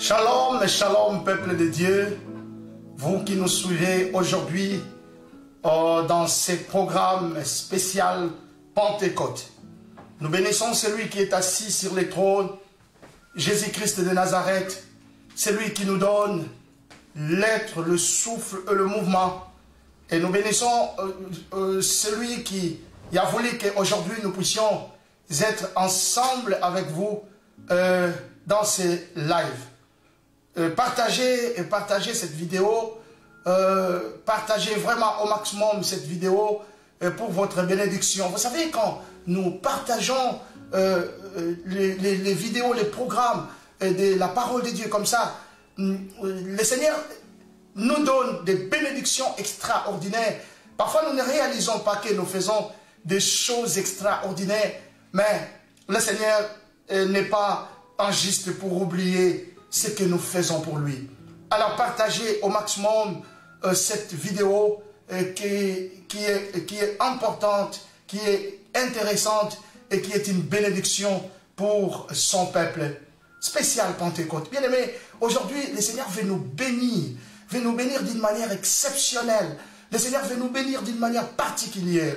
Shalom, shalom, peuple de Dieu, vous qui nous suivez aujourd'hui dans ce programme spécial Pentecôte. Nous bénissons celui qui est assis sur le trône, Jésus-Christ de Nazareth, celui qui nous donne l'être, le souffle et le mouvement. Et nous bénissons celui qui a voulu qu'aujourd'hui nous puissions être ensemble avec vous dans ces lives. Partagez cette vidéo, partagez vraiment au maximum cette vidéo pour votre bénédiction. Vous savez, quand nous partageons les vidéos, les programmes de la parole de Dieu comme ça, le Seigneur nous donne des bénédictions extraordinaires. Parfois, nous ne réalisons pas que nous faisons des choses extraordinaires, mais le Seigneur n'est pas injuste pour oublier ce que nous faisons pour lui. Alors, partagez au maximum cette vidéo qui est importante, qui est intéressante et qui est une bénédiction pour son peuple. Spécial Pentecôte. Bien aimé, aujourd'hui, le Seigneur veut nous bénir d'une manière exceptionnelle. Le Seigneur veut nous bénir d'une manière particulière.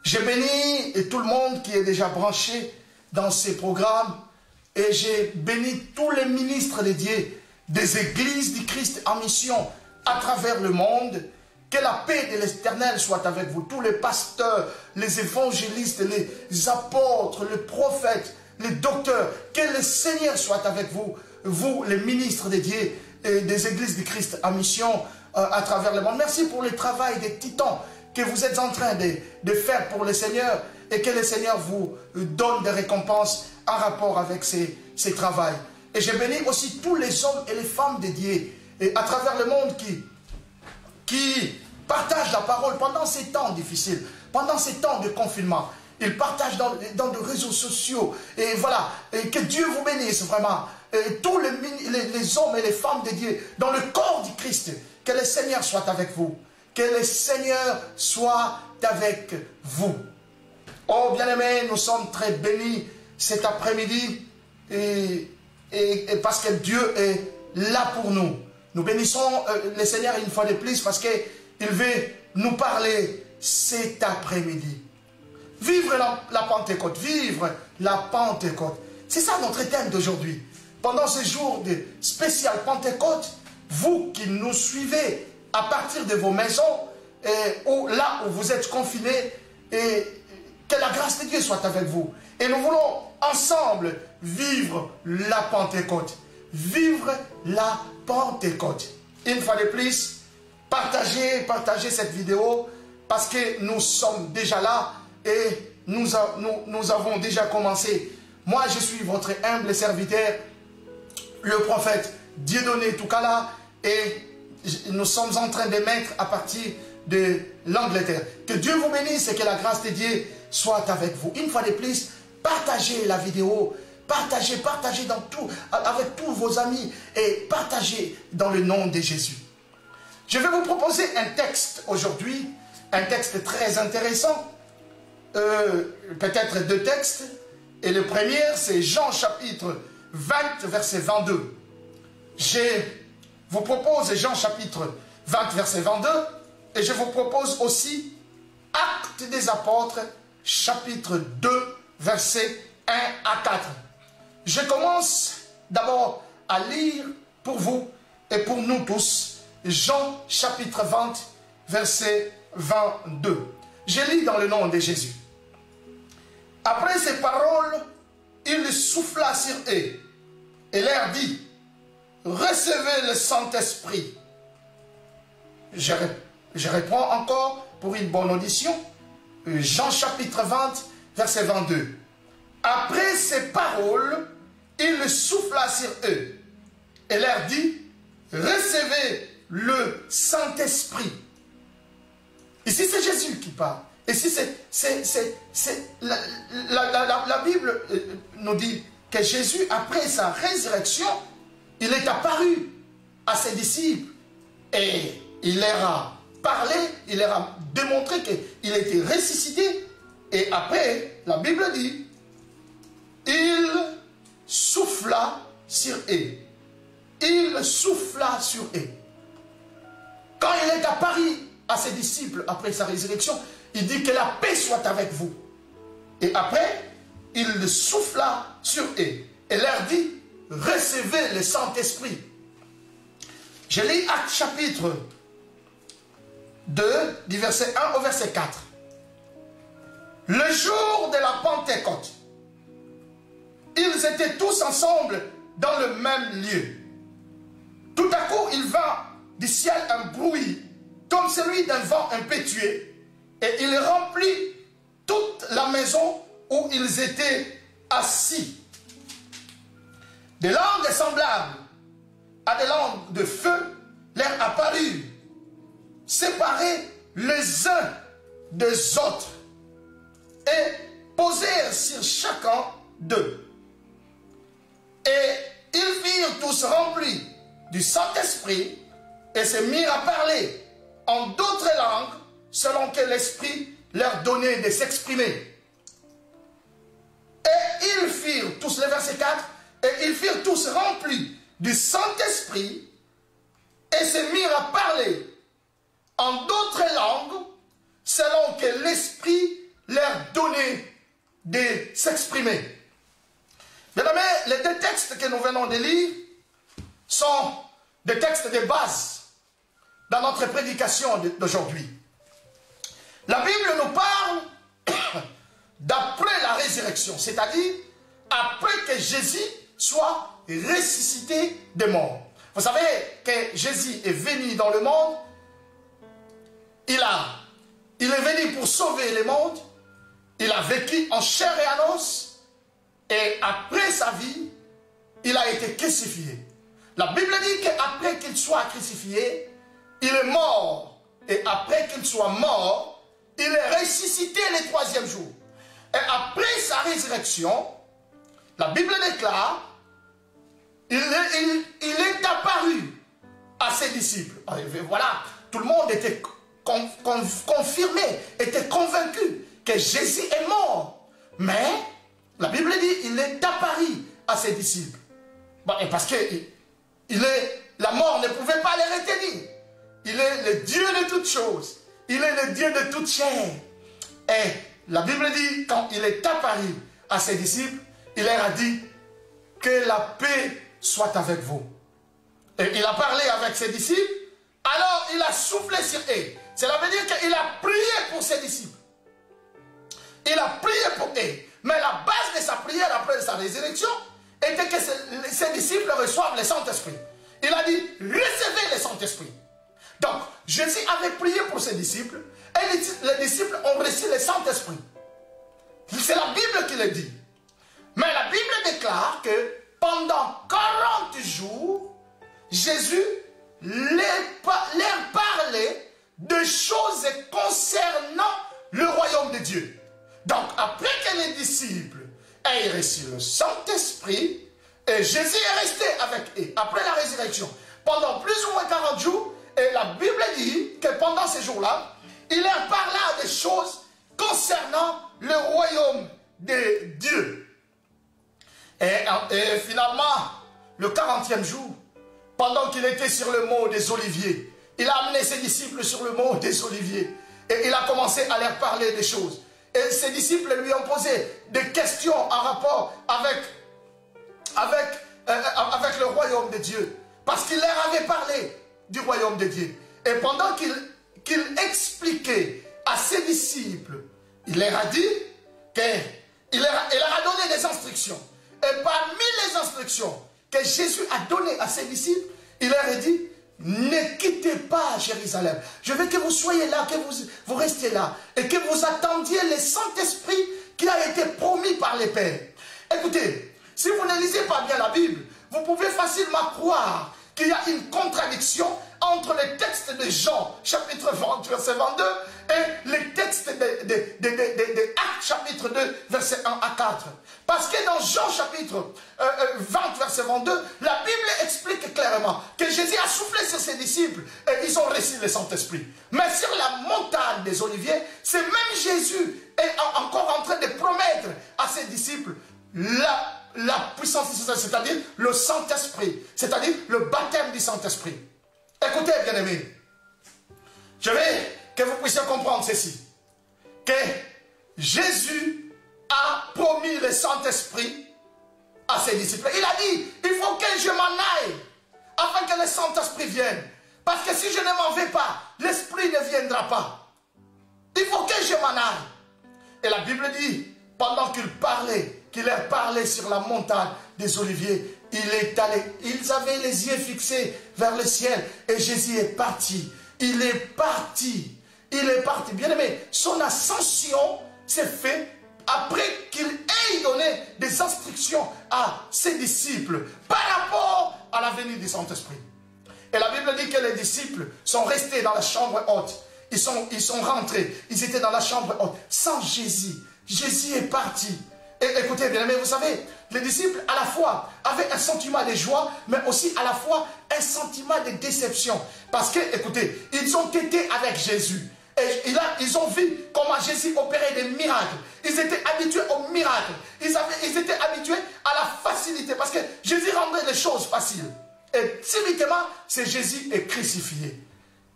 Je bénis tout le monde qui est déjà branché dans ces programmes et j'ai béni tous les ministres de Dieu des églises du Christ en mission à travers le monde. Que la paix de l'Éternel soit avec vous, tous les pasteurs, les évangélistes, les apôtres, les prophètes, les docteurs. Que le Seigneur soit avec vous, vous les ministres de Dieu et des églises du Christ en mission à travers le monde. Merci pour le travail des titans que vous êtes en train de faire pour le Seigneur et que le Seigneur vous donne des récompenses en rapport avec ces travaux. Et je bénis aussi tous les hommes et les femmes de Dieu et à travers le monde qui partagent la parole pendant ces temps difficiles, pendant ces temps de confinement. Ils partagent dans les réseaux sociaux. Et voilà, et que Dieu vous bénisse vraiment. Et tous les hommes et les femmes de Dieu dans le corps du Christ. Que le Seigneur soit avec vous. Que le Seigneur soit avec vous. Oh bien-aimés, nous sommes très bénis cet après-midi. Et parce que Dieu est là pour nous. Nous bénissons le Seigneur une fois de plus parce qu'il veut nous parler cet après-midi. Vivre la Pentecôte, vivre la Pentecôte. C'est ça notre thème d'aujourd'hui. Pendant ce jour de spécial Pentecôte, vous qui nous suivez à partir de vos maisons, ou là où vous êtes confinés, et que la grâce de Dieu soit avec vous. Et nous voulons ensemble vivre la Pentecôte. Vivre la Pentecôte. Une fois de plus, partagez cette vidéo parce que nous sommes déjà là et nous avons déjà commencé. Moi, je suis votre humble serviteur, le prophète Dieudonné Toukala, et nous sommes en train de mettre à partir de l'Angleterre. Que Dieu vous bénisse et que la grâce de Dieu soit avec vous. Une fois de plus, partagez la vidéo. Partagez avec tous vos amis et partagez dans le nom de Jésus. Je vais vous proposer un texte aujourd'hui, un texte très intéressant, peut-être deux textes. Et le premier, c'est Jean chapitre 20, verset 22. Je vous propose Jean chapitre 20, verset 22, et je vous propose aussi Actes des Apôtres, chapitre 2, verset 1 à 4. Je commence d'abord à lire pour vous et pour nous tous Jean chapitre 20 verset 22. Je lis dans le nom de Jésus. Après ces paroles, il souffla sur eux et leur dit: recevez le Saint-Esprit. Je reprends encore pour une bonne audition. Jean chapitre 20 verset 22. Après ces paroles, il souffla sur eux et leur dit: recevez le Saint-Esprit. Ici, c'est Jésus qui parle. Ici, la Bible nous dit que Jésus, après sa résurrection, il est apparu à ses disciples et il leur a parlé, il leur a démontré qu'il était ressuscité. Et après, la Bible dit: il souffla sur eux. il souffla sur eux. Quand il est apparu à ses disciples après sa résurrection, il dit que la paix soit avec vous. Et après, il souffla sur eux et leur dit, recevez le Saint-Esprit. Je lis Actes chapitre 2, du verset 1 au verset 4. Le jour de la Pentecôte, ils étaient tous ensemble dans le même lieu. Tout à coup, il vint du ciel un bruit, comme celui d'un vent impétueux, et il remplit toute la maison où ils étaient assis. Des langues semblables à des langues de feu leur apparurent, séparés les uns des autres, et posèrent sur chacun d'eux. Et ils firent tous remplis du Saint-Esprit et se mirent à parler en d'autres langues selon que l'Esprit leur donnait de s'exprimer. Et ils firent tous, le verset 4, et ils firent tous remplis du Saint-Esprit et se mirent à parler en d'autres langues selon que l'Esprit leur donnait de s'exprimer. Bien aimés, les deux textes que nous venons de lire sont des textes de base dans notre prédication d'aujourd'hui. La Bible nous parle d'après la résurrection, c'est-à-dire après que Jésus soit ressuscité des morts. Vous savez que Jésus est venu dans le monde, il est venu pour sauver le monde, il a vécu en chair et en os, et après sa vie, il a été crucifié. La Bible dit qu'après qu'il soit crucifié, il est mort. Et après qu'il soit mort, il est ressuscité le troisième jour. Et après sa résurrection, la Bible déclare, il est apparu à ses disciples. Voilà, tout le monde était confirmé, était convaincu que Jésus est mort. Mais la Bible dit, il est apparu à ses disciples. Bon, et parce que la mort ne pouvait pas les retenir. Il est le Dieu de toutes choses. Il est le Dieu de toute chair. Et la Bible dit, quand il est apparu à ses disciples, il leur a dit que la paix soit avec vous. Et il a parlé avec ses disciples, alors il a soufflé sur eux. Cela veut dire qu'il a prié pour ses disciples. Il a prié pour eux. Mais la base de sa prière après sa résurrection était que ses disciples reçoivent le Saint-Esprit. Il a dit, recevez le Saint-Esprit. Donc, Jésus avait prié pour ses disciples et les disciples ont reçu le Saint-Esprit. C'est la Bible qui le dit. Mais la Bible déclare que pendant 40 jours, Jésus leur parlait de choses concernant le royaume de Dieu. Donc, après que les disciples aient reçu le Saint-Esprit, et Jésus est resté avec eux après la résurrection pendant plus ou moins 40 jours, et la Bible dit que pendant ces jours-là, il leur parla des choses concernant le royaume de Dieu. Et finalement, le 40e jour, pendant qu'il était sur le mont des Oliviers, il a amené ses disciples sur le mont des Oliviers, et il a commencé à leur parler des choses. Et ses disciples lui ont posé des questions en rapport avec le royaume de Dieu. Parce qu'il leur avait parlé du royaume de Dieu. Et pendant qu'il expliquait à ses disciples, il leur a dit il leur a donné des instructions. Et parmi les instructions que Jésus a données à ses disciples, il leur a dit, ne quittez pas Jérusalem. Je veux que vous soyez là, que vous restiez là. Et que vous attendiez le Saint-Esprit qui a été promis par les pères. Écoutez, si vous ne lisez pas bien la Bible, vous pouvez facilement croire qu'il y a une contradiction entre les textes de Jean, chapitre 20, verset 22, et les textes de Actes, chapitre 2, verset 1 à 4. Parce que dans Jean, chapitre 20, verset 22, la Bible explique clairement que Jésus a soufflé sur ses disciples et ils ont reçu le Saint-Esprit. Mais sur la montagne des Oliviers, c'est même Jésus est encore en train de promettre à ses disciples la puissance, c'est-à-dire le Saint-Esprit, c'est-à-dire le baptême du Saint-Esprit. Écoutez, bien-aimés, je veux que vous puissiez comprendre ceci, que Jésus a promis le Saint-Esprit à ses disciples. Il a dit, il faut que je m'en aille, afin que le Saint-Esprit vienne. Parce que si je ne m'en vais pas, l'Esprit ne viendra pas. Il faut que je m'en aille. Et la Bible dit, pendant qu'il parlait, qu'il leur parlait sur la montagne des Oliviers, il est allé, ils avaient les yeux fixés vers le ciel, et Jésus est parti. Il est parti. Il est parti. Bien aimé, son ascension s'est faite après qu'il ait donné des instructions à ses disciples par rapport à la venue du Saint-Esprit. Et la Bible dit que les disciples sont restés dans la chambre haute. Ils sont rentrés. Ils étaient dans la chambre haute sans Jésus. Jésus est parti. Et écoutez, bien aimé, vous savez, les disciples à la fois avaient un sentiment de joie, mais aussi à la fois un sentiment de déception. Parce que, écoutez, ils ont été avec Jésus. Et là, ils ont vu comment Jésus opérait des miracles. Ils étaient habitués aux miracles. Ils étaient habitués à la facilité. Parce que Jésus rendait les choses faciles. Et subitement, c'est Jésus est crucifié.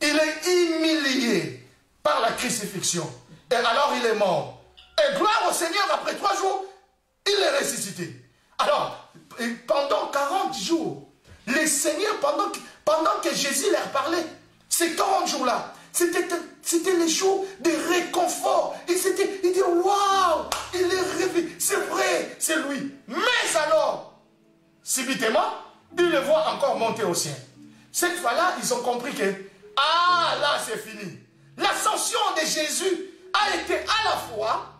Il est humilié par la crucifixion. Et alors il est mort. Et gloire au Seigneur, après 3 jours, il est ressuscité. Alors, pendant 40 jours, les seigneurs, pendant que Jésus leur parlait, ces 40 jours-là, c'était les jours de réconfort. Il dit, waouh, il est réveillé. C'est vrai, c'est lui. Mais alors, subitement, ils le voient encore monter au ciel. Cette fois-là, ils ont compris que, ah, là, c'est fini. L'ascension de Jésus a été à la fois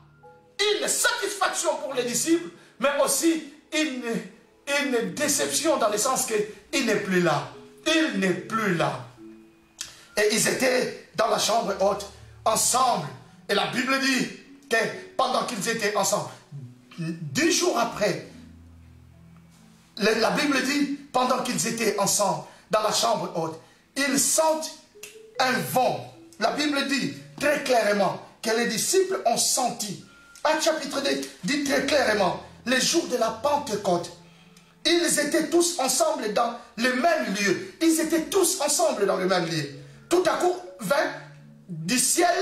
une satisfaction pour les disciples, mais aussi une déception dans le sens qu'il n'est plus là. Il n'est plus là. Et ils étaient dans la chambre haute, ensemble. Et la Bible dit que pendant qu'ils étaient ensemble, 10 jours après, la Bible dit, pendant qu'ils étaient ensemble dans la chambre haute, ils sentent un vent. La Bible dit très clairement que les disciples ont senti. Un chapitre 2 dit très clairement, les jours de la Pentecôte, ils étaient tous ensemble dans le même lieu. Ils étaient tous ensemble dans le même lieu. Tout à coup, vint du ciel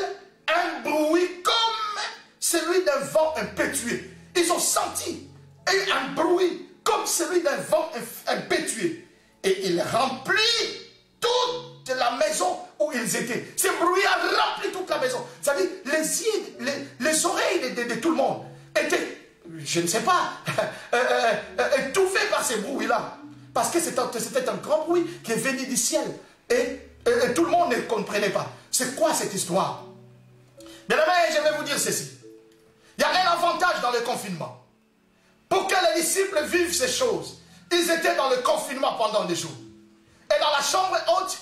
un bruit comme celui d'un vent impétueux. Ils ont senti un bruit comme celui d'un vent impétueux. Et il remplit toute la maison où ils étaient. Ce bruit a rempli toute la maison. C'est-à-dire, les oreilles de tout le monde étaient, je ne sais pas, étouffées par ces bruits-là. Parce que c'était un grand bruit qui est venu du ciel. Et tout le monde ne comprenait pas. C'est quoi cette histoire? Bien aimé, je vais vous dire ceci. Il y a un avantage dans le confinement. Pour que les disciples vivent ces choses, ils étaient dans le confinement pendant des jours. Et dans la chambre haute,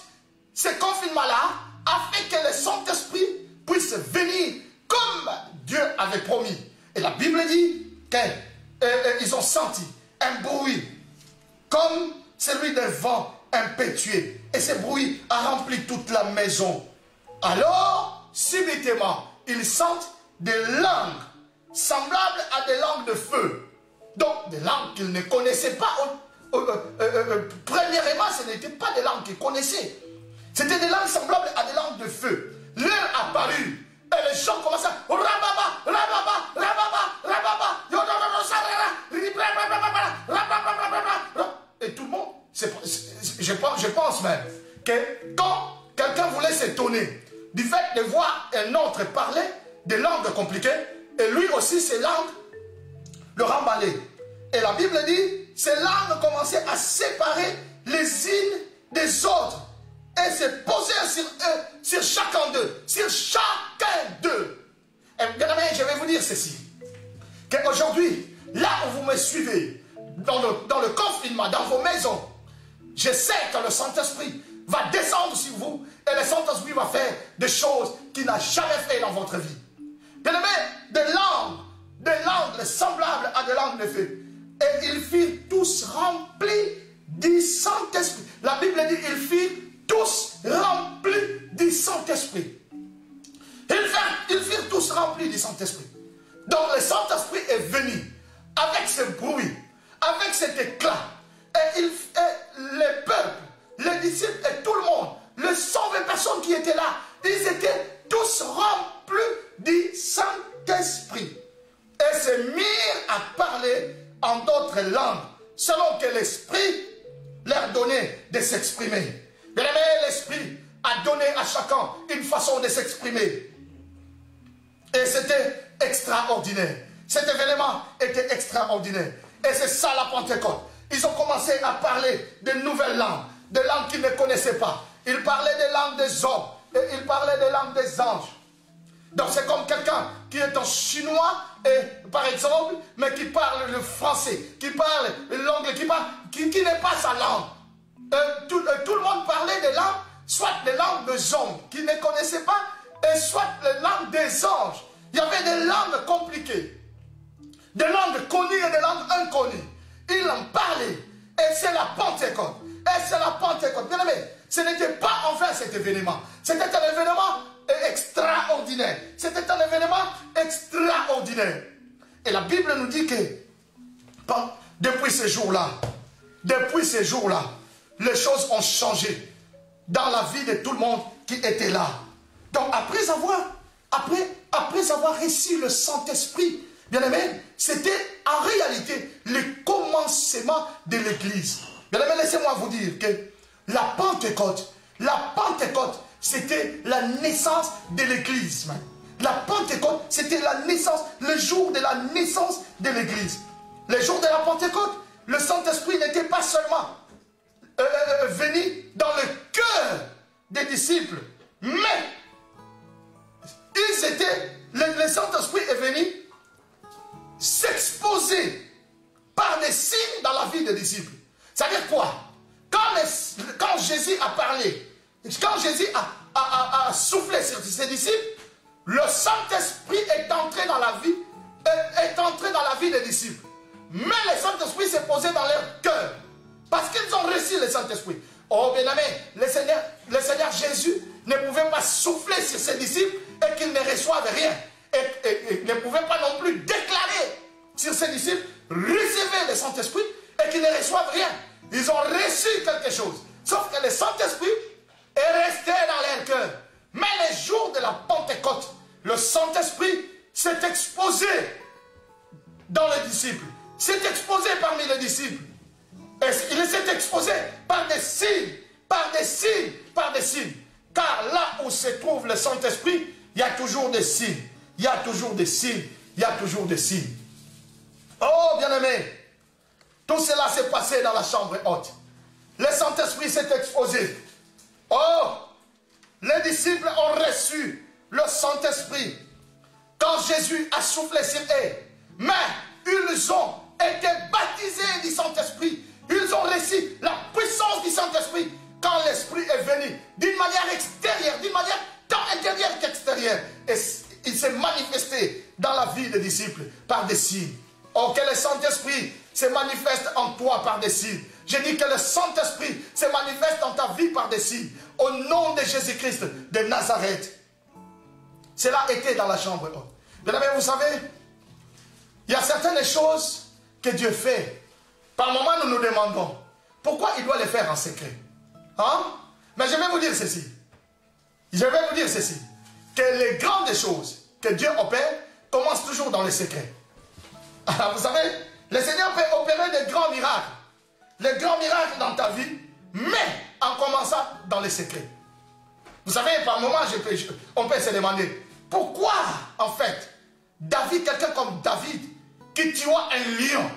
ce confinement-là a fait que le Saint-Esprit puisse venir comme Dieu avait promis. Et la Bible dit qu'ils ont senti un bruit comme celui d'un vent impétueux. Et ce bruit a rempli toute la maison. Alors, subitement, ils sentent des langues semblables à des langues de feu. Donc, des langues qu'ils ne connaissaient pas. Premièrement, ce n'étaient pas des langues qu'ils connaissaient. C'était des langues semblables à des langues de feu. L'heure apparut. Et les gens commençaient à rababa, rababa, rababa, rababa, et tout le monde, je pense même que quand quelqu'un voulait s'étonner du fait de voir un autre parler des langues compliquées, et lui aussi ses langues le remballaient. Et la Bible dit, ces langues commençaient à séparer les unes des autres et se poser sur eux, sur chacun d'eux, sur chacun d'eux. Et bien aimé, je vais vous dire ceci, qu'aujourd'hui, là où vous me suivez, dans le confinement, dans vos maisons, je sais que le Saint-Esprit va descendre sur vous et le Saint-Esprit va faire des choses qu'il n'a jamais fait dans votre vie. Bien aimé, des langues semblables à des langues de feu. Et ils furent tous remplis du Saint-Esprit. La Bible dit, ils furent tous remplis du Saint-Esprit. Ils furent tous remplis du Saint-Esprit. Donc le Saint-Esprit est venu avec ce bruit, avec cet éclat. Et les peuples, les disciples et tout le monde, les 120 personnes qui étaient là, ils étaient tous remplis du Saint-Esprit. Et se mirent à parler en d'autres langues, selon que l'Esprit leur donnait de s'exprimer. Bien aimé, l'Esprit a donné à chacun une façon de s'exprimer. Et c'était extraordinaire. Cet événement était extraordinaire. Et c'est ça la Pentecôte. Ils ont commencé à parler de nouvelles langues, des langues qu'ils ne connaissaient pas. Ils parlaient des langues des hommes, et ils parlaient des langues des anges. Donc c'est comme quelqu'un qui est en chinois, et, par exemple, mais qui parle le français, qui parle l'anglais, qui n'est pas sa langue. Tout le monde parlait des langues, soit des langues des hommes qui ne connaissaient pas, et soit les langues des anges. Il y avait des langues compliquées, des langues connues et des langues inconnues. Ils en parlaient, et c'est la Pentecôte. Et c'est la Pentecôte. Bien aimé, ce n'était pas enfin cet événement. C'était un événement extraordinaire. C'était un événement extraordinaire. Et la Bible nous dit que depuis ces jours-là, les choses ont changé dans la vie de tout le monde qui était là. Donc après avoir reçu le Saint-Esprit, bien aimé, c'était en réalité le commencement de l'Église. Bien aimé, laissez-moi vous dire que la Pentecôte, c'était la naissance de l'Église. La Pentecôte, c'était la naissance, le jour de la naissance de l'Église. Le jour de la Pentecôte, le Saint-Esprit n'était pas seulement venu dans le cœur des disciples, mais le Saint-Esprit est venu s'exposer par des signes dans la vie des disciples. C'est-à-dire quoi? Quand Jésus a parlé, quand Jésus a soufflé sur ses disciples, le Saint-Esprit est entré dans la vie des disciples. Mais le Saint-Esprit s'est posé dans leur cœur, parce qu'ils ont reçu le Saint-Esprit. Oh bien aimé, le Seigneur Jésus ne pouvait pas souffler sur ses disciples et qu'ils ne reçoivent rien. Et ne pouvait pas non plus déclarer sur ses disciples, recevez le Saint-Esprit et qu'ils ne reçoivent rien. Ils ont reçu quelque chose. Sauf que le Saint-Esprit est resté dans leur cœur. Mais les jours de la Pentecôte, le Saint-Esprit s'est exposé dans les disciples. S'est exposé parmi les disciples. Et il s'est exposé par des signes, par des signes, par des signes. Car là où se trouve le Saint-Esprit, il y a toujours des signes. Il y a toujours des signes. Il y a toujours des signes. Oh, bien-aimé, tout cela s'est passé dans la chambre haute. Le Saint-Esprit s'est exposé. Oh, les disciples ont reçu le Saint-Esprit quand Jésus a soufflé sur eux. Mais ils ont été baptisés du Saint-Esprit. Ils ont reçu la puissance du Saint-Esprit quand l'Esprit est venu d'une manière extérieure, d'une manière tant intérieure qu'extérieure. Et il s'est manifesté dans la vie des disciples par des signes. Oh, que le Saint-Esprit se manifeste en toi par des signes. Je dis que le Saint-Esprit se manifeste dans ta vie par des signes. Au nom de Jésus-Christ de Nazareth. Cela était dans la chambre haute. Bien aimé, vous savez, il y a certaines choses que Dieu fait. Par moments, nous nous demandons pourquoi il doit les faire en secret. Hein? Mais je vais vous dire ceci. Je vais vous dire ceci. Que les grandes choses que Dieu opère commencent toujours dans les secrets. Alors, vous savez, le Seigneur peut opérer des grands miracles. Les grands miracles dans ta vie, mais en commençant dans les secrets. Vous savez, par moments, on peut se demander pourquoi, en fait, David, quelqu'un comme David, qui tua un lion,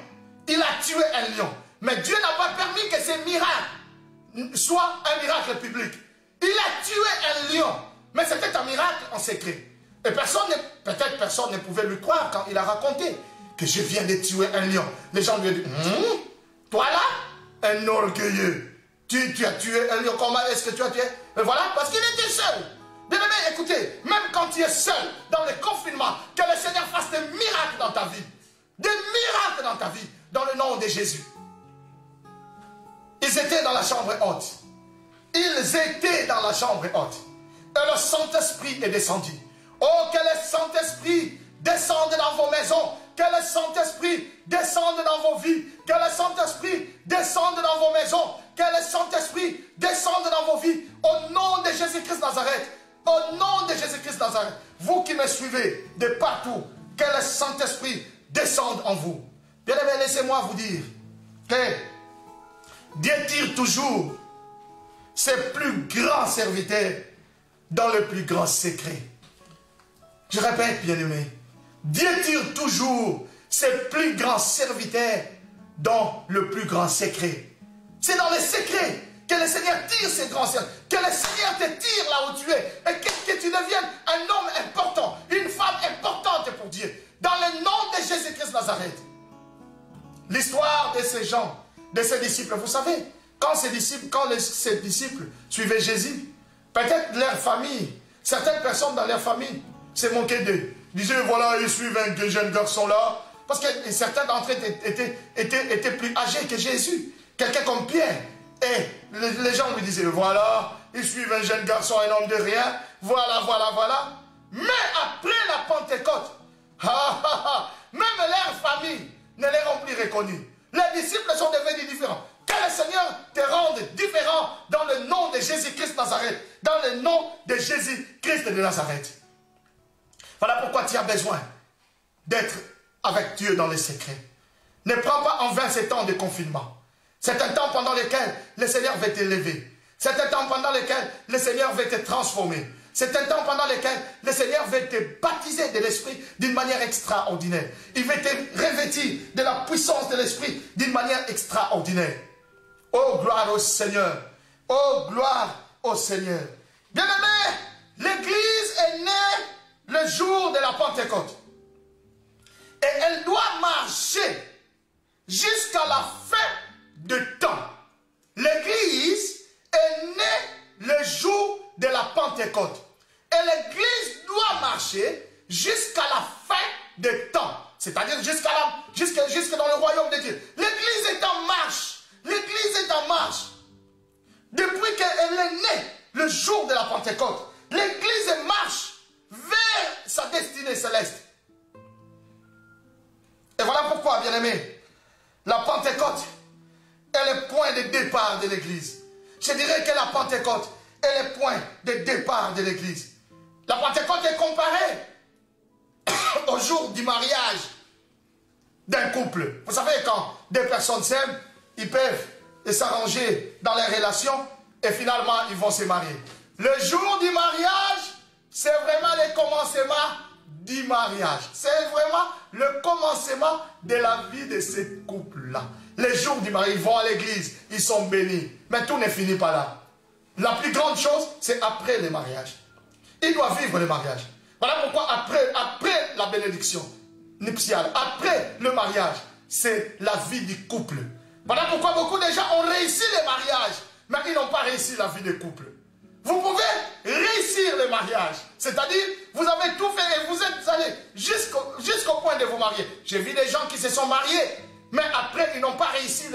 il a tué un lion. Mais Dieu n'a pas permis que ce miracle soit un miracle public. Il a tué un lion, mais c'était un miracle en secret. Et peut-être personne ne pouvait lui croire quand il a raconté que je viens de tuer un lion. Les gens lui ont dit, toi là, un orgueilleux, tu as tué un lion, comment est-ce que tu as tué? Et voilà, parce qu'il était seul. Bien aimé, écoutez, même quand tu es seul dans le confinement, que le Seigneur fasse des miracles dans ta vie. Des miracles dans ta vie, dans le nom de Jésus. Ils étaient dans la chambre haute. Ils étaient dans la chambre haute. Et le Saint-Esprit est descendu. Oh, que le Saint-Esprit descende dans vos maisons Que le Saint-Esprit descende dans vos vies. Que le Saint-Esprit descende dans vos maisons. Que le Saint-Esprit descende dans vos vies. Au nom de Jésus-Christ Nazareth. Au nom de Jésus-Christ Nazareth. Vous qui me suivez de partout. Que le Saint-Esprit descende en vous. Bien-aimés, laissez-moi vous dire que Dieu tire toujours ses plus grands serviteurs dans le plus grand secret. Je répète, bien-aimés, Dieu tire toujours ses plus grands serviteurs dans le plus grand secret. C'est dans les secrets que le Seigneur tire ses grands serviteurs, que le Seigneur te tire là où tu es, et que tu deviennes un homme important, une femme importante pour Dieu. Dans le nom de Jésus-Christ Nazareth. L'histoire de ces gens, de ces disciples, vous savez, quand ces disciples suivaient Jésus, peut-être leur famille, certaines personnes dans leur famille se moquaient d'eux. Disaient, voilà, ils suivent un jeune garçon là. Parce que certains d'entre eux étaient plus âgés que Jésus. Quelqu'un comme Pierre. Et les gens lui disaient, voilà, ils suivent un jeune garçon, un homme de rien. Voilà, voilà, voilà. Mais après la Pentecôte, même leur famille ne les ont plus reconnus. Les disciples sont devenus différents. Que le Seigneur te rende différent dans le nom de Jésus-Christ Nazareth. Dans le nom de Jésus-Christ de Nazareth. Voilà pourquoi tu as besoin d'être avec Dieu dans les secrets. Ne prends pas en vain ces temps de confinement. C'est un temps pendant lequel le Seigneur va t'élever. C'est un temps pendant lequel le Seigneur va te transformer. C'est un temps pendant lequel le Seigneur va te baptiser de l'Esprit d'une manière extraordinaire. Il va te revêtir de la puissance de l'Esprit d'une manière extraordinaire. Oh, gloire au Seigneur. Oh, gloire au Seigneur. Bien-aimés, l'Église est née le jour de la Pentecôte. Et elle doit marcher jusqu'à la fin de temps. L'Église est née le jour de la Pentecôte. Et l'Église doit marcher jusqu'à la fin de temps. C'est-à-dire jusque dans le royaume de Dieu. L'Église est en marche. L'Église est en marche. Depuis qu'elle est née le jour de la Pentecôte, l'Église marche vers sa destinée céleste. Et voilà pourquoi, bien-aimés, la Pentecôte est le point de départ de l'Église. Je dirais que la Pentecôte est le point de départ de l'Église. La Pentecôte est comparée au jour du mariage d'un couple. Vous savez, quand deux personnes s'aiment, ils peuvent s'arranger dans les relations et finalement, ils vont se marier. Le jour du mariage, c'est vraiment le commencement du mariage. C'est vraiment le commencement de la vie de ce couple-là. Les jours du mariage, ils vont à l'église, ils sont bénis. Mais tout n'est fini pas là. La plus grande chose, c'est après le mariage. Ils doivent vivre le mariage. Voilà pourquoi après la bénédiction nuptiale, après le mariage, c'est la vie du couple. Voilà pourquoi beaucoup de gens ont réussi le mariage, mais ils n'ont pas réussi la vie de couple. Vous pouvez réussir le mariage. C'est-à-dire, vous avez tout fait et vous êtes allés jusqu'au point de vous marier. J'ai vu des gens qui se sont mariés, mais après, ils n'ont pas réussi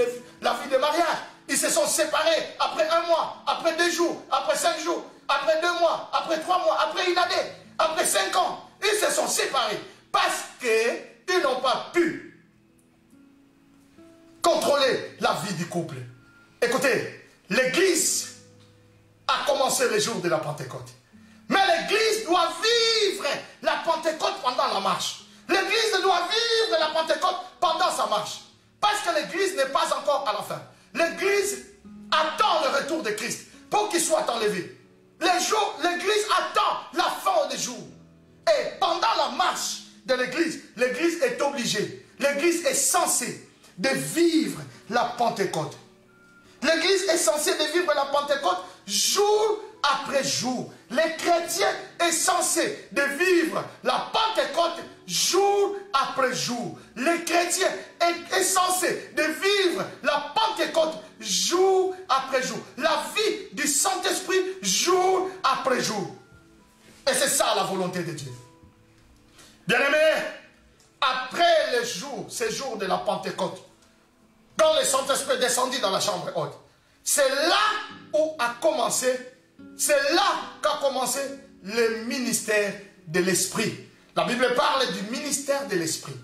la vie de mariage. Ils se sont séparés après 1 mois, après 2 jours, après 5 jours, après 2 mois, après 3 mois, après 1 année, après 5 ans. Ils se sont séparés parce qu'ils n'ont pas pu contrôler la vie du couple. Écoutez, l'Église a commencé le jour de la Pentecôte. Mais l'Église doit vivre la Pentecôte pendant la marche. L'Église doit vivre la Pentecôte pendant sa marche. Parce que l'Église n'est pas encore à la fin. L'Église attend le retour de Christ pour qu'il soit enlevé. L'Église attend la fin des jours. Et pendant la marche de l'Église, l'Église est obligée, l'Église est censée de vivre la Pentecôte. L'Église est censée de vivre la Pentecôte jour après jour. Les chrétiens sont censés de vivre la Pentecôte jour après jour. Les chrétiens sont censés de vivre la Pentecôte jour après jour. La vie du Saint-Esprit jour après jour. Et c'est ça la volonté de Dieu. Bien-aimés, après ces jours de la Pentecôte, quand le Saint-Esprit est descendu dans la chambre haute, c'est là où a commencé, c'est là qu'a commencé le ministère de l'Esprit. La Bible parle du ministère de l'Esprit.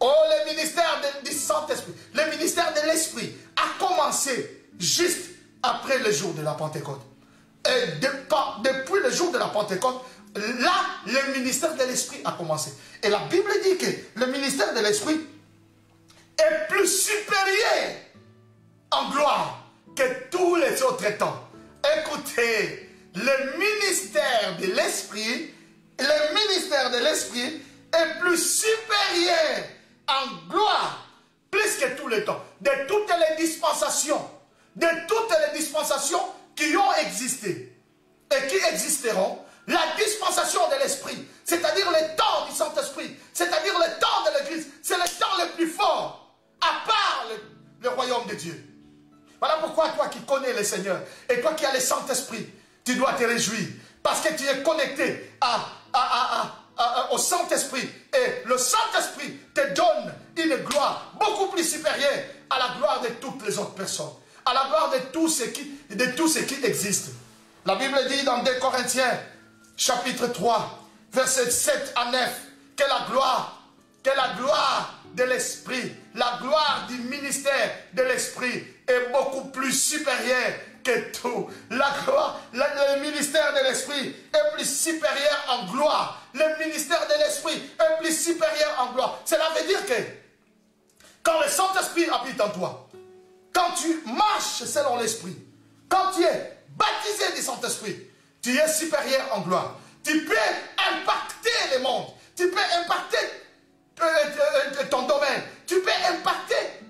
Oh, le ministère du Saint-Esprit, le ministère de l'Esprit a commencé juste après le jour de la Pentecôte. Et depuis le jour de la Pentecôte, là, le ministère de l'Esprit a commencé. Et la Bible dit que le ministère de l'Esprit est plus supérieur en gloire que tous les autres temps. Écoutez, le ministère de l'Esprit est plus supérieur en gloire, plus que tous les temps, de toutes les dispensations, qui ont existé et qui existeront. La dispensation de l'Esprit, c'est-à-dire le temps du Saint-Esprit, c'est-à-dire le temps de l'Église, c'est le temps le plus fort, à part le royaume de Dieu. Voilà pourquoi toi qui connais le Seigneur, et toi qui as le Saint-Esprit, tu dois te réjouir, parce que tu es connecté au Saint-Esprit, et le Saint-Esprit te donne une gloire beaucoup plus supérieure à la gloire de toutes les autres personnes, à la gloire de tout ce qui existe. La Bible dit dans 2 Corinthiens, chapitre 3, versets 7 à 9, que la gloire de l'Esprit, la gloire du ministère de l'Esprit est beaucoup plus supérieure que tout. Le ministère de l'Esprit est plus supérieur en gloire. Le ministère de l'Esprit est plus supérieur en gloire. Cela veut dire que quand le Saint-Esprit habite en toi, quand tu marches selon l'Esprit, quand tu es baptisé du Saint-Esprit, tu es supérieur en gloire. Tu peux impacter le monde. Tu peux impacter ton domaine. Tu peux impacter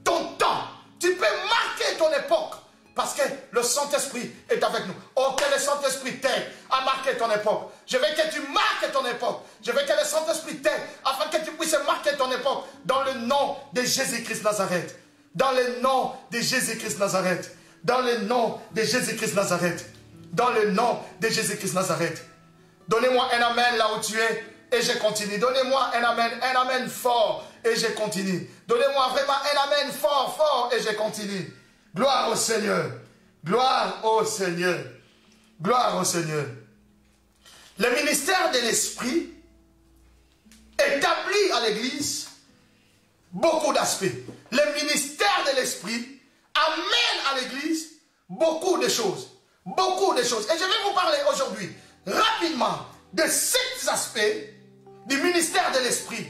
ton temps. Tu peux marquer ton époque. Parce que le Saint-Esprit est avec nous. Oh, que le Saint-Esprit t'aide à marquer ton époque. Je veux que tu marques ton époque. Je veux que le Saint-Esprit t'aide afin que tu puisses marquer ton époque dans le nom de Jésus-Christ Nazareth. Dans le nom de Jésus-Christ Nazareth. Dans le nom de Jésus-Christ Nazareth. Dans le nom de Jésus-Christ Nazareth. Donnez-moi un amen là où tu es et je continue. Donnez-moi un amen fort et je continue. Donnez-moi vraiment un amen fort, fort et je continue. Gloire au Seigneur. Gloire au Seigneur. Gloire au Seigneur. Le ministère de l'Esprit établit à l'Église beaucoup d'aspects. Le ministère de l'Esprit amène à l'Église beaucoup de choses. Beaucoup de choses. Et je vais vous parler aujourd'hui, rapidement, de 7 aspects du ministère de l'Esprit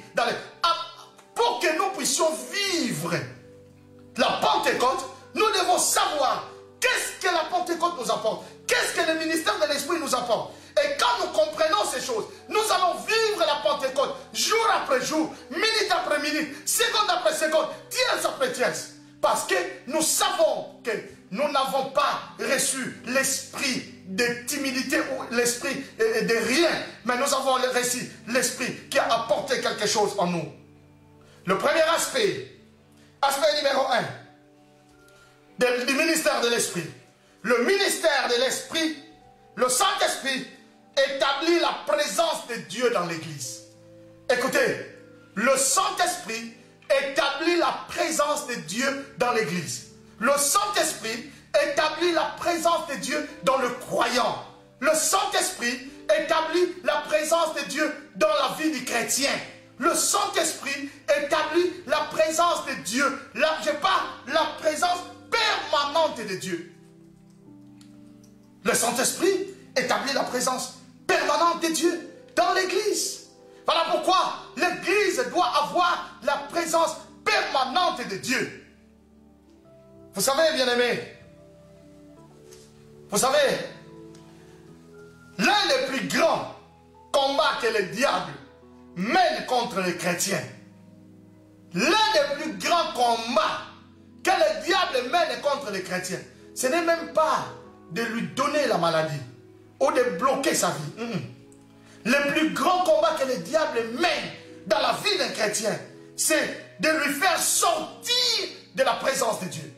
pour que nous puissions vivre la Pentecôte. Nous devons savoir qu'est-ce que la Pentecôte nous apporte, qu'est-ce que le ministère de l'Esprit nous apporte. Et quand nous comprenons ces choses, nous allons vivre la Pentecôte jour après jour, minute après minute, seconde après seconde, tiers après tiers. Parce que nous savons que nous n'avons pas reçu l'esprit de timidité ou l'esprit de rien, mais nous avons reçu l'esprit qui a apporté quelque chose en nous. Le premier aspect numéro 1 du ministère de l'Esprit. Le ministère de l'Esprit, le Saint-Esprit, établit la présence de Dieu dans l'Église. Écoutez, le Saint-Esprit établit la présence de Dieu dans l'Église. Le Saint-Esprit établit la présence de Dieu dans le croyant. Le Saint-Esprit établit la présence de Dieu dans la vie du chrétien. Le Saint-Esprit établit la présence de Dieu. Je parle la présence permanente de Dieu. Le Saint-Esprit établit la présence permanente de Dieu dans l'Église. Voilà pourquoi l'Église doit avoir la présence permanente de Dieu. Vous savez, bien-aimés, vous savez, l'un des plus grands combats que le diable mène contre les chrétiens, l'un des plus grands combats que le diable mène contre les chrétiens, ce n'est même pas de lui donner la maladie ou de bloquer sa vie. Le plus grand combat que le diable mène dans la vie d'un chrétien, c'est de lui faire sortir de la présence de Dieu.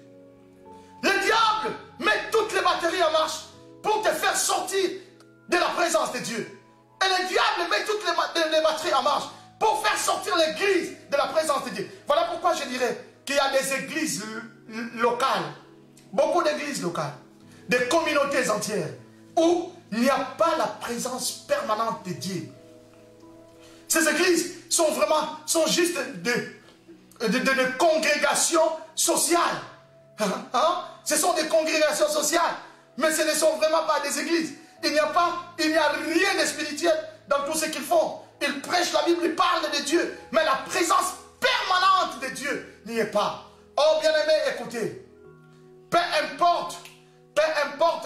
Le diable met toutes les batteries en marche pour te faire sortir de la présence de Dieu. Et le diable met toutes les batteries en marche pour faire sortir l'église de la présence de Dieu. Voilà pourquoi je dirais qu'il y a des églises locales, beaucoup d'églises locales, des communautés entières, où il n'y a pas la présence permanente de Dieu. Ces églises sont juste de congrégations sociales. Ce sont des congrégations sociales, mais ce ne sont vraiment pas des églises. Il n'y a rien de spirituel dans tout ce qu'ils font. Ils prêchent la Bible, ils parlent de Dieu, mais la présence permanente de Dieu n'y est pas. Oh bien-aimés, écoutez, peu importe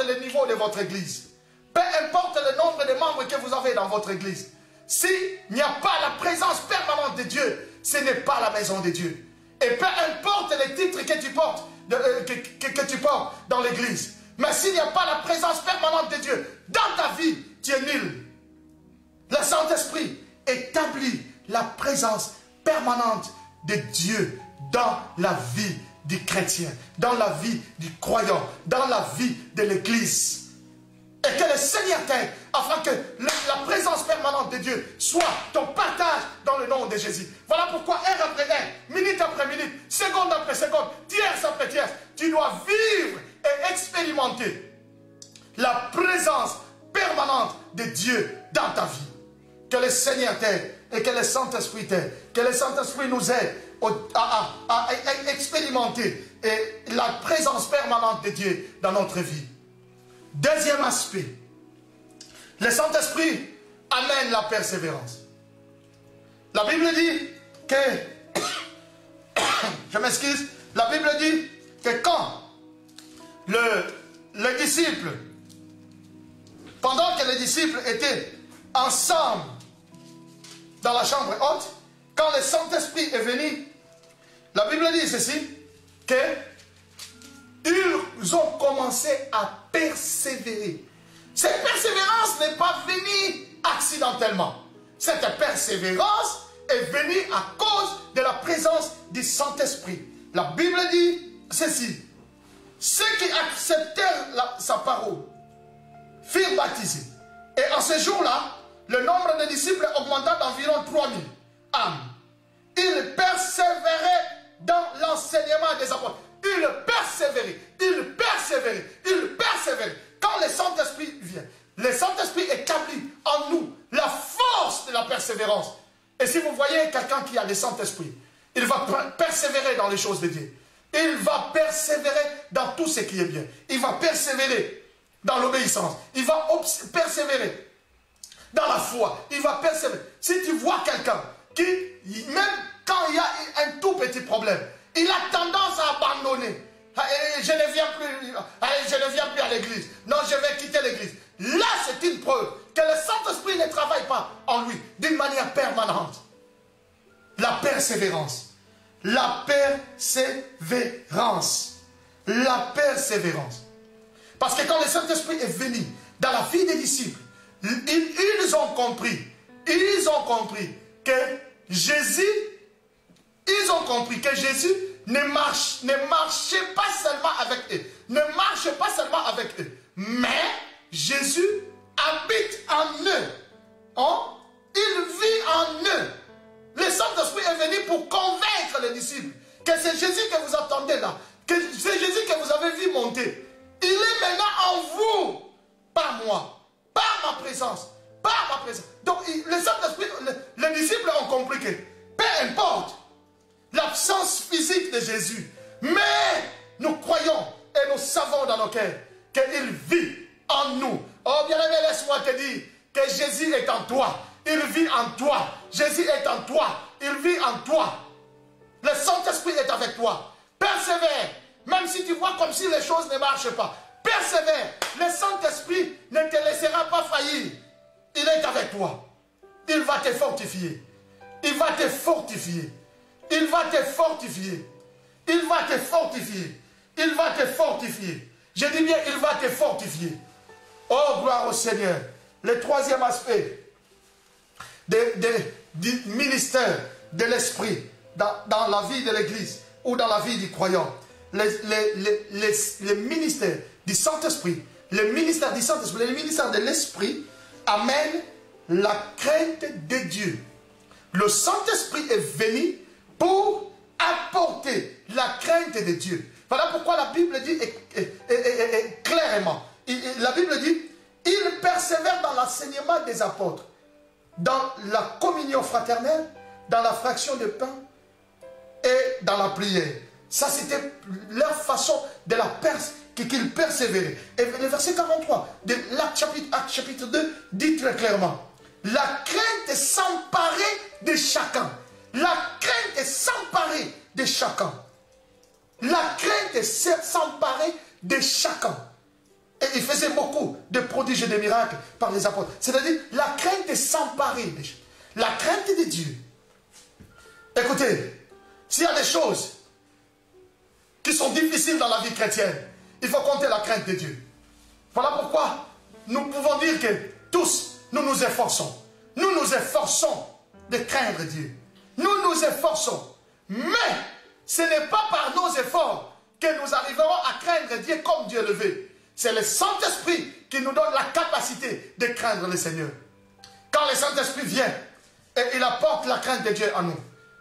le niveau de votre église, peu importe le nombre de membres que vous avez dans votre église, s'il n'y a pas la présence permanente de Dieu, ce n'est pas la maison de Dieu. Et peu importe les titres que tu portes, que tu portes dans l'église, mais s'il n'y a pas la présence permanente de Dieu dans ta vie, tu es nul. Le Saint-Esprit établit la présence permanente de Dieu dans la vie du chrétien, dans la vie du croyant, dans la vie de l'église. Et que le Seigneur t'aide afin que la présence permanente de Dieu soit ton partage dans le nom de Jésus. Voilà pourquoi heure après heure, minute après minute, seconde après seconde, tierce après tierce, tu dois vivre et expérimenter la présence permanente de Dieu dans ta vie. Que le Seigneur t'aide et que le Saint-Esprit t'aide. Que le Saint-Esprit nous aide à expérimenter la présence permanente de Dieu dans notre vie. Deuxième aspect, le Saint-Esprit amène la persévérance. La Bible dit que, je m'excuse, la Bible dit que quand les disciples, pendant que les disciples étaient ensemble dans la chambre haute, quand le Saint-Esprit est venu, la Bible dit ceci, que ils ont commencé à persévérer. Cette persévérance n'est pas venue accidentellement. Cette persévérance est venue à cause de la présence du Saint-Esprit. La Bible dit ceci. Ceux qui acceptèrent sa parole furent baptisés. Et en ce jour-là, le nombre de disciples augmenta d'environ 3000 âmes. Ils persévéraient dans l'enseignement des apôtres. Ils persévéraient, ils persévéraient, ils persévéraient. Quand le Saint-Esprit vient, le Saint-Esprit établit en nous la force de la persévérance. Et si vous voyez quelqu'un qui a le Saint-Esprit, il va persévérer dans les choses de Dieu. Il va persévérer dans tout ce qui est bien. Il va persévérer dans l'obéissance. Il va persévérer dans la foi. Il va persévérer. Si tu vois quelqu'un qui, même quand il y a un tout petit problème, il a tendance à abandonner. Je ne viens plus à l'église. Non, je vais quitter l'église. Là, c'est une preuve que le Saint-Esprit ne travaille pas en lui d'une manière permanente. La persévérance. La persévérance. La persévérance. Parce que quand le Saint-Esprit est venu dans la vie des disciples, ils ont compris que Jésus, ne marchait pas seulement avec eux, mais Jésus habite en eux. Il vit en eux. Le Saint-Esprit est venu pour convaincre les disciples que c'est Jésus que vous attendez là, que c'est Jésus que vous avez vu monter. Il est maintenant en vous, par moi, par ma présence. Donc le Saint-Esprit, les disciples ont compris que peu importe l'absence physique de Jésus, mais nous croyons et nous savons dans nos cœurs qu'il vit en nous. Oh bien-aimé, laisse-moi te dire que Jésus est en toi. Il vit en toi. Jésus est en toi. Il vit en toi. Le Saint-Esprit est avec toi. Persévère. Même si tu vois comme si les choses ne marchent pas. Persévère. Le Saint-Esprit ne te laissera pas faillir. Il est avec toi. Il va te fortifier. Il va te fortifier. Il va te fortifier. Il va te fortifier. Il va te fortifier. Je dis bien, il va te fortifier. Oh, gloire au Seigneur. Le troisième aspect du ministère de l'Esprit dans la vie de l'Église ou dans la vie du croyant. Le ministère du Saint-Esprit, le ministère de l'Esprit amène la crainte de Dieu. Le Saint-Esprit est venu pour apporter la crainte de Dieu. Voilà pourquoi la Bible dit clairement, la Bible dit, il persévère dans l'enseignement des apôtres, dans la communion fraternelle, dans la fraction de pain et dans la prière. Ça, c'était leur façon de la qu'ils persévéraient. Et le verset 43 de Acte chapitre 2 dit très clairement, la crainte est s'emparer de chacun. La crainte est s'emparer de chacun. La crainte est s'emparer de chacun. Et il faisait beaucoup de prodiges et de miracles par les apôtres. C'est-à-dire, la crainte est s'emparer. La crainte de Dieu. Écoutez, s'il y a des choses qui sont difficiles dans la vie chrétienne, il faut compter la crainte de Dieu. Voilà pourquoi nous pouvons dire que tous, nous nous efforçons. Nous nous efforçons de craindre Dieu. Nous nous efforçons. Mais ce n'est pas par nos efforts que nous arriverons à craindre Dieu comme Dieu le veut. C'est le Saint-Esprit qui nous donne la capacité de craindre le Seigneur. Quand le Saint-Esprit vient et il apporte la crainte de Dieu à nous,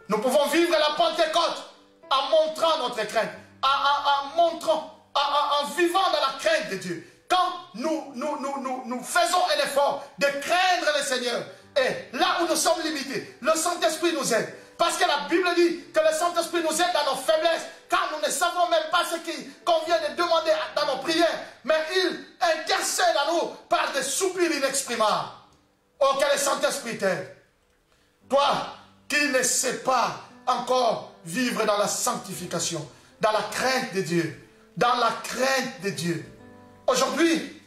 nous pouvons vivre la Pentecôte en montrant notre crainte, en vivant dans la crainte de Dieu. Quand nous faisons un effort de craindre le Seigneur, et là où nous sommes limités, le Saint-Esprit nous aide. Parce que la Bible dit que le Saint-Esprit nous aide dans nos faiblesses, car nous ne savons même pas ce qu'on vient de demander dans nos prières. Mais il intercède à nous par des soupirs inexprimables. Oh, que le Saint-Esprit t'aide. Toi qui ne sais pas encore vivre dans la sanctification, dans la crainte de Dieu, dans la crainte de Dieu. Aujourd'hui,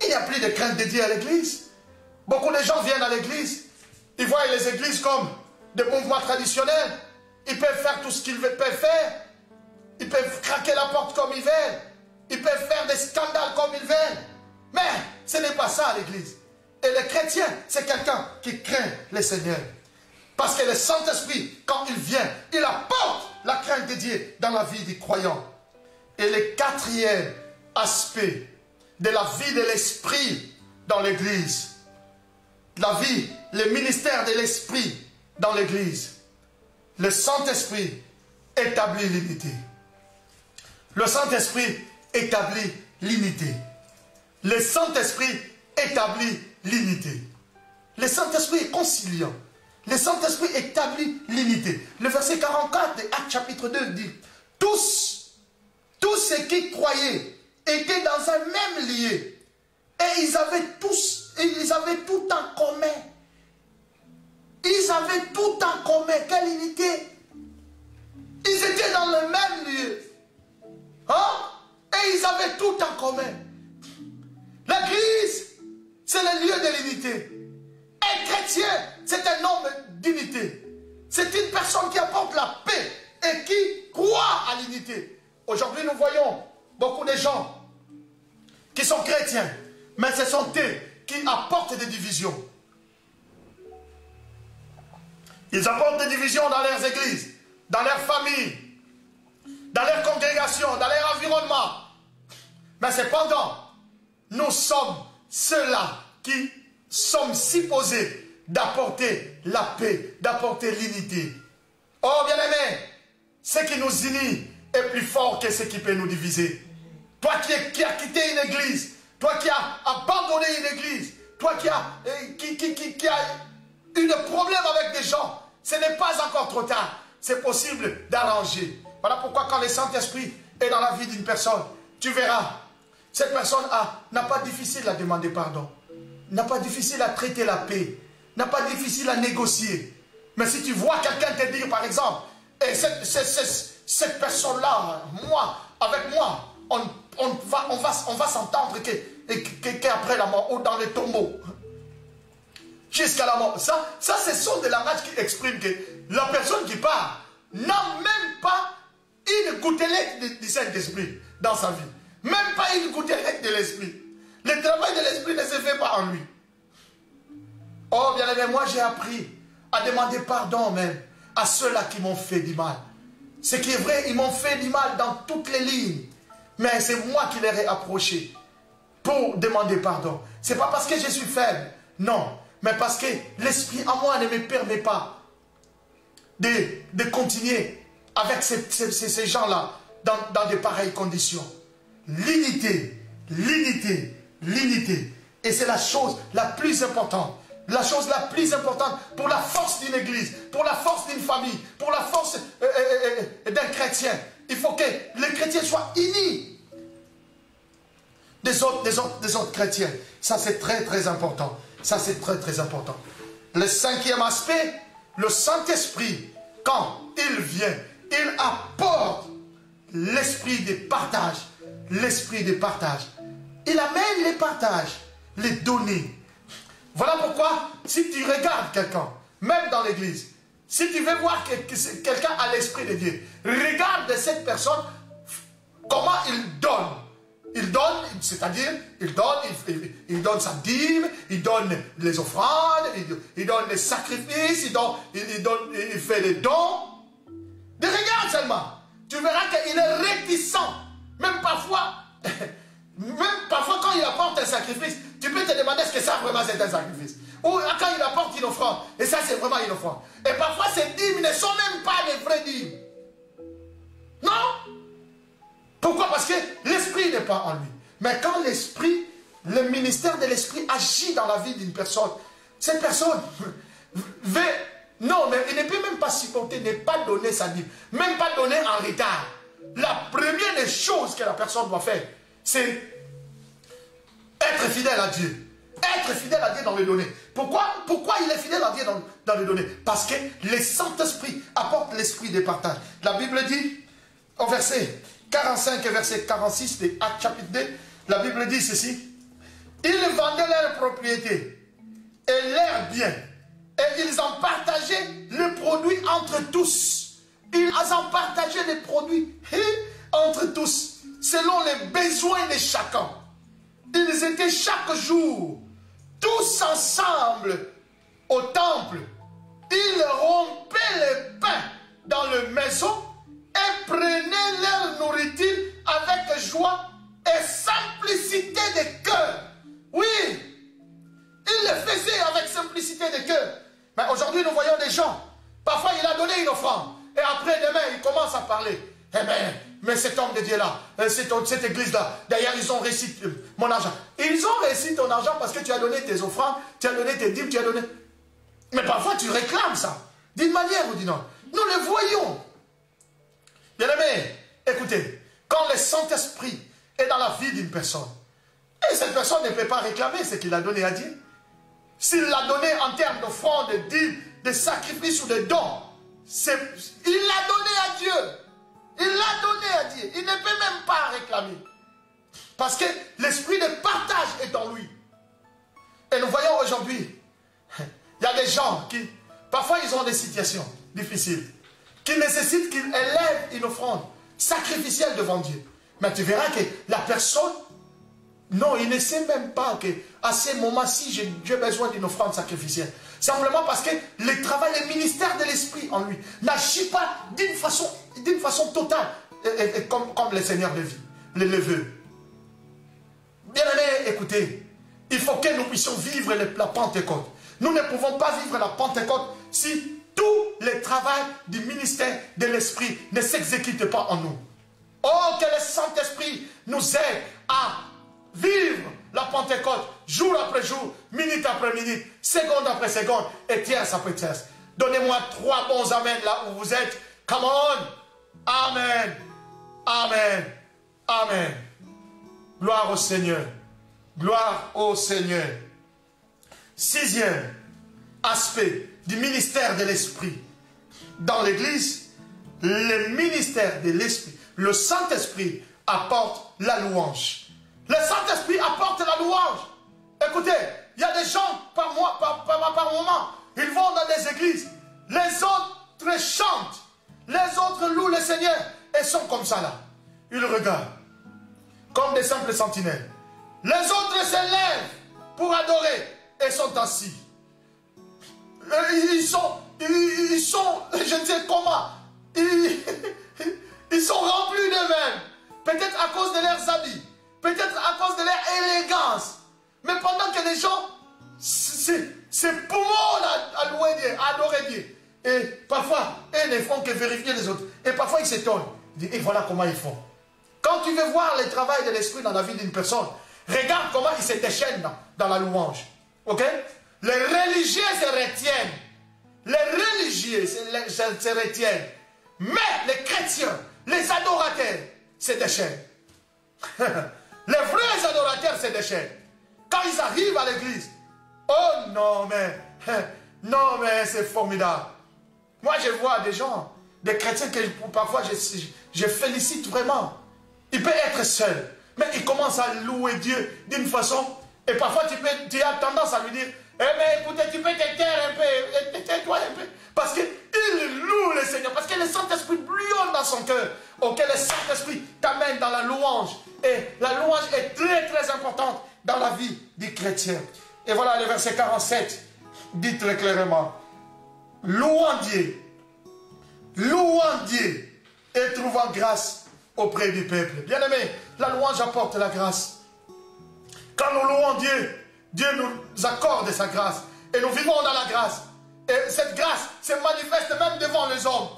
il n'y a plus de crainte de Dieu à l'église. Beaucoup de gens viennent à l'église, ils voient les églises comme des mouvements traditionnels. Ils peuvent faire tout ce qu'ils peuvent faire. Ils peuvent craquer la porte comme ils veulent. Ils peuvent faire des scandales comme ils veulent. Mais ce n'est pas ça l'église. Et le chrétien, c'est quelqu'un qui craint le Seigneur. Parce que le Saint-Esprit, quand il vient, il apporte la crainte de Dieu dans la vie du croyant. Et le quatrième aspect de la vie de l'Esprit dans l'église, la vie, le ministère de l'Esprit dans l'église, le Saint-Esprit établit l'unité. Le Saint-Esprit établit l'unité. Le Saint-Esprit établit l'unité. Le Saint-Esprit est conciliant. Le Saint-Esprit établit l'unité. Le verset 44 de Acte chapitre 2 dit, tous ceux qui croyaient étaient dans un même lieu. Et ils avaient tout en commun. Ils avaient tout en commun. Quelle unité? Ils étaient dans le même lieu. Hein? Et ils avaient tout en commun. L'église, c'est le lieu de l'unité. Un chrétien, c'est un homme d'unité. C'est une personne qui apporte la paix et qui croit à l'unité. Aujourd'hui, nous voyons beaucoup de gens qui sont chrétiens, mais ce sont eux qui apportent des divisions. Ils apportent des divisions dans leurs églises, dans leurs familles, dans leurs congrégations, dans leur environnement. Mais cependant, nous sommes ceux-là qui sommes supposés d'apporter la paix, d'apporter l'unité. Oh bien-aimé, ce qui nous unit est plus fort que ce qui peut nous diviser. Toi qui as quitté une église, toi qui as abandonné une église, toi qui as eu des problèmes avec des gens, ce n'est pas encore trop tard. C'est possible d'arranger. Voilà pourquoi quand le Saint-Esprit est dans la vie d'une personne, tu verras, cette personne n'a pas difficile à demander pardon, n'a pas difficile à traiter la paix, n'a pas difficile à négocier. Mais si tu vois quelqu'un te dire par exemple, et cette personne-là, avec moi, on va s'entendre qu'après la mort, ou dans les tombeaux, jusqu'à la mort. Ça, ce sont des langages qui expriment que la personne qui parle n'a même pas une gouttelette du Saint-Esprit dans sa vie. Même pas une gouttelette de l'Esprit. Le travail de l'Esprit ne se fait pas en lui. Oh bien aimé, moi j'ai appris à demander pardon même à ceux-là qui m'ont fait du mal. Ce qui est vrai, ils m'ont fait du mal dans toutes les lignes. Mais c'est moi qui les ai approchés pour demander pardon. Ce n'est pas parce que je suis faible, non. Mais parce que l'Esprit en moi ne me permet pas de continuer avec ces gens-là dans de pareilles conditions. L'unité, l'unité, l'unité. Et c'est la chose la plus importante la chose la plus importante pour la force d'une église, pour la force d'une famille, pour la force d'un chrétien. Il faut que les chrétiens soient unis des autres chrétiens. Ça, c'est très, très important. Ça, c'est très, très important. Le cinquième aspect, le Saint-Esprit, quand il vient, il apporte l'esprit de partage. L'esprit de partage. Il amène les partages, les données. Voilà pourquoi, si tu regardes quelqu'un, même dans l'église, si tu veux voir que quelqu'un a l'esprit de Dieu, regarde cette personne, comment il donne. Il donne, c'est-à-dire, il donne sa dîme, il donne les offrandes, il donne les sacrifices, il fait les dons. Mais regarde seulement, tu verras qu'il est réticent. Même parfois quand il apporte un sacrifice, tu peux te demander est-ce que ça vraiment c'est un sacrifice. Ou quand il apporte une offrande, et ça c'est vraiment une offrande. Et parfois ces dîmes ne sont même pas les vrais dîmes. Non? Pourquoi? Parce que l'esprit n'est pas en lui. Mais quand l'esprit, le ministère de l'esprit agit dans la vie d'une personne, cette personne veut, non, mais il ne peut même pas supporter, ne pas donner sa dîme, même pas donner en retard. La première des choses que la personne doit faire, c'est être fidèle à Dieu. Être fidèle à Dieu dans les données. Pourquoi il est fidèle à Dieu dans les données? Parce que le Saint-Esprit apporte l'esprit de partage. La Bible dit, au verset 45 et verset 46 de Actes chapitre 2, la Bible dit ceci. Ils vendaient leurs propriétés et leurs biens. Et ils en partageaient les produits entre tous. Ils en partageaient les produits entre tous, selon les besoins de chacun. Ils étaient chaque jour, tous ensemble, au temple. Ils rompaient le pain dans les maisons et prenaient leur nourriture avec joie et simplicité de cœur. Oui, ils le faisaient avec simplicité de cœur. Mais aujourd'hui, nous voyons des gens, parfois il a donné une offrande, et après demain, il commence à parler. Eh bien, mais cet homme de Dieu-là, cette église-là, d'ailleurs, ils ont réussi mon argent. Ils ont réussi ton argent parce que tu as donné tes offrandes, tu as donné tes dîmes, tu as donné... Mais parfois, tu réclames ça, d'une manière ou d'une autre. Nous le voyons. Bien-aimés, écoutez, quand le Saint-Esprit est dans la vie d'une personne, et cette personne ne peut pas réclamer ce qu'il a donné à Dieu. S'il l'a donné en termes d'offrande, de dîmes, de sacrifices ou de dons, il l'a donné à Dieu. Il l'a donné à Dieu. Il ne peut même pas réclamer. Parce que l'esprit de partage est en lui. Et nous voyons aujourd'hui, il y a des gens qui, parfois ils ont des situations difficiles, qui nécessitent qu'ils élèvent une offrande sacrificielle devant Dieu. Mais tu verras que la personne, non, il ne sait même pas qu'à ce moment-ci, j'ai besoin d'une offrande sacrificielle. Simplement parce que le travail, le ministère de l'esprit en lui n'agit pas d'une façon totale, comme le Seigneur le veut. Bien-aimés, écoutez, il faut que nous puissions vivre la Pentecôte. Nous ne pouvons pas vivre la Pentecôte si tout le travail du ministère de l'esprit ne s'exécute pas en nous. Oh, que le Saint-Esprit nous aide à vivre la Pentecôte jour après jour, minute après minute, seconde après seconde et tierce après tierce. Donnez-moi 3 bons amen là où vous êtes. Come on. Amen. Amen. Amen. Gloire au Seigneur. Gloire au Seigneur. 6e aspect du ministère de l'Esprit. Dans l'Église, le ministère de l'Esprit, le Saint-Esprit apporte la louange. Le Saint-Esprit apporte la louange. Écoutez, il y a des gens par moment, ils vont dans des églises, les autres chantent, les autres louent le Seigneur et sont comme ça là. Ils regardent comme des simples sentinelles. Les autres se lèvent pour adorer et sont assis. Ils sont, je ne sais comment, ils sont remplis d'eux-mêmes. Peut-être à cause de leurs habits, peut-être à cause de leur élégance. Mais pendant que les gens, c'est poumon à louer Dieu, à adorer Dieu. Et parfois, ils ne font que vérifier les autres. Et parfois, ils s'étonnent. Ils disent, et voilà comment ils font. Quand tu veux voir le travail de l'esprit dans la vie d'une personne, regarde comment il se déchaîne dans la louange. Ok? Les religieux se retiennent. Les religieux se retiennent. Mais les chrétiens, les adorateurs, se déchaînent. Les vrais adorateurs se déchaînent. Quand ils arrivent à l'église, oh non mais c'est formidable. Moi je vois des gens, des chrétiens que parfois je félicite vraiment. Il peut être seul, mais il commence à louer Dieu d'une façon, et parfois tu as tendance à lui dire, eh mais écoutez, tu peux te taire un peu, tais-toi un peu. Parce qu'il loue le Seigneur, parce que le Saint-Esprit bouillonne dans son cœur, auquel le Saint-Esprit t'amène dans la louange. Et la louange est très très importante dans la vie du chrétien. Et voilà le verset 47, dit très clairement, louant Dieu et trouvant grâce auprès du peuple. Bien aimé, la louange apporte la grâce. Quand nous louons Dieu, Dieu nous accorde sa grâce. Et nous vivons dans la grâce. Et cette grâce se manifeste même devant les hommes.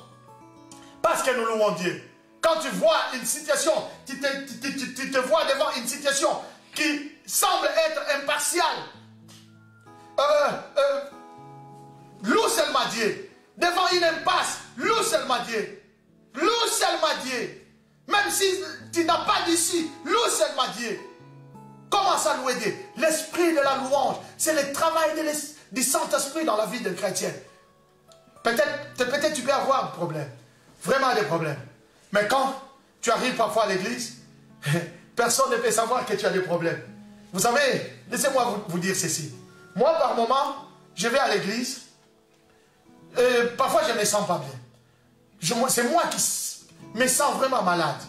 Parce que nous louons Dieu. Quand tu vois une situation, tu te vois devant une situation qui semble être impartiale. Loue seulement Dieu. Devant une impasse, loue seulement Dieu. Loue seulement Dieu. Même si tu n'as pas d'ici, loue seulement Dieu. Commence à louer Dieu. L'esprit de la louange, c'est le travail du Saint-Esprit dans la vie d'un chrétien. Peut-être tu peux avoir un problème. Vraiment des problèmes. Mais quand tu arrives parfois à l'église, personne ne peut savoir que tu as des problèmes. Vous savez, laissez-moi vous dire ceci. Moi, par moment, je vais à l'église. Parfois, je ne me sens pas bien. C'est moi qui me sens vraiment malade.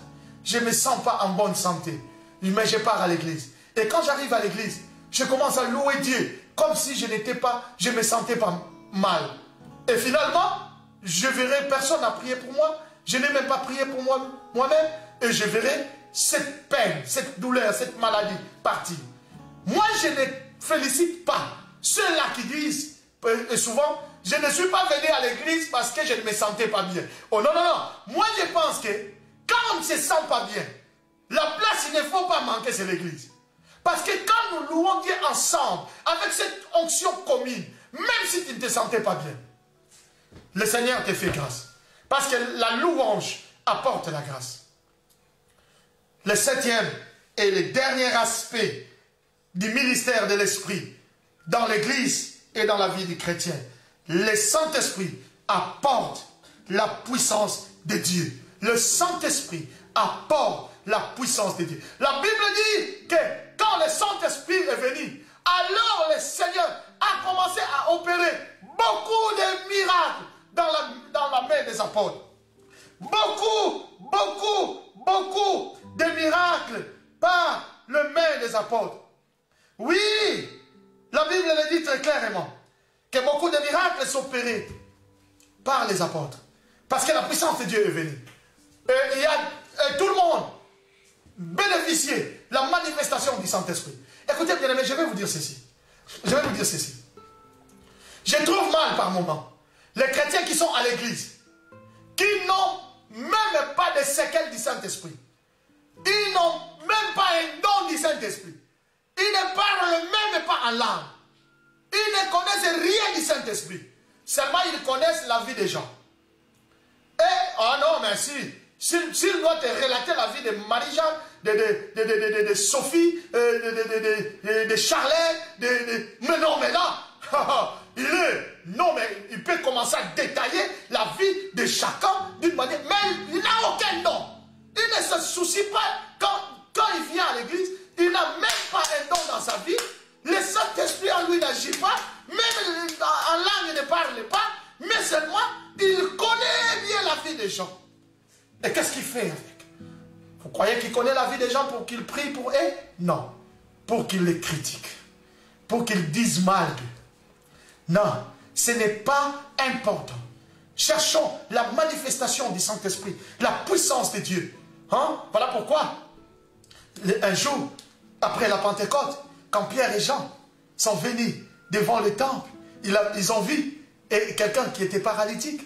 Je ne me sens pas en bonne santé. Mais je pars à l'église. Et quand j'arrive à l'église, je commence à louer Dieu. Comme si je ne me sentais pas mal. Et finalement, je verrai personne à prier pour moi. Je n'ai même pas prié pour moi-même. Et je verrai cette peine, cette douleur, cette maladie partir. Moi, je ne félicite pas ceux-là qui disent, et souvent, je ne suis pas venu à l'église parce que je ne me sentais pas bien. Oh non, non, non. Moi, je pense que quand on ne se sent pas bien, la place, il ne faut pas manquer, c'est l'église. Parce que quand nous louons Dieu ensemble, avec cette onction commune, même si tu ne te sentais pas bien, le Seigneur te fait grâce. Parce que la louange apporte la grâce. Le septième et le dernier aspect du ministère de l'Esprit dans l'Église et dans la vie du chrétien, le Saint-Esprit apporte la puissance de Dieu. Le Saint-Esprit apporte la puissance de Dieu. La Bible dit que quand le Saint-Esprit est venu, alors le Seigneur a commencé à opérer beaucoup de miracles dans la main des apôtres. Beaucoup de miracles par le main des apôtres. Oui, la Bible le dit très clairement que beaucoup de miracles sont opérés par les apôtres. Parce que la puissance de Dieu est venue. Et tout le monde bénéficiait de la manifestation du Saint-Esprit. Écoutez bien aimés, je vais vous dire ceci. Je trouve mal par moments les chrétiens qui sont à l'église, qui n'ont même pas de séquelles du Saint-Esprit. Ils n'ont même pas un don du Saint-Esprit. Ils ne parlent même pas en langue. Ils ne connaissent rien du Saint-Esprit. Seulement ils connaissent la vie des gens. Et, oh non, mais s'il doit te relater la vie de Marie-Jeanne, de Sophie, de Charlotte, mais non, il peut commencer à détailler la vie de chacun d'une manière, mais il n'a aucun don. Il ne se soucie pas, quand il vient à l'église, il n'a même pas un don dans sa vie, le Saint-Esprit en lui n'agit pas, même en langue il ne parle pas, mais seulement il connaît bien la vie des gens. Et qu'est-ce qu'il fait avec? Vous croyez qu'il connaît la vie des gens pour qu'il prie pour eux? Non. Pour qu'il les critique. Pour qu'ils disent mal. Non. Ce n'est pas important. Cherchons la manifestation du Saint-Esprit. La puissance de Dieu. Hein? Voilà pourquoi. Un jour, après la Pentecôte, quand Pierre et Jean sont venus devant le temple, ils ont vu quelqu'un qui était paralytique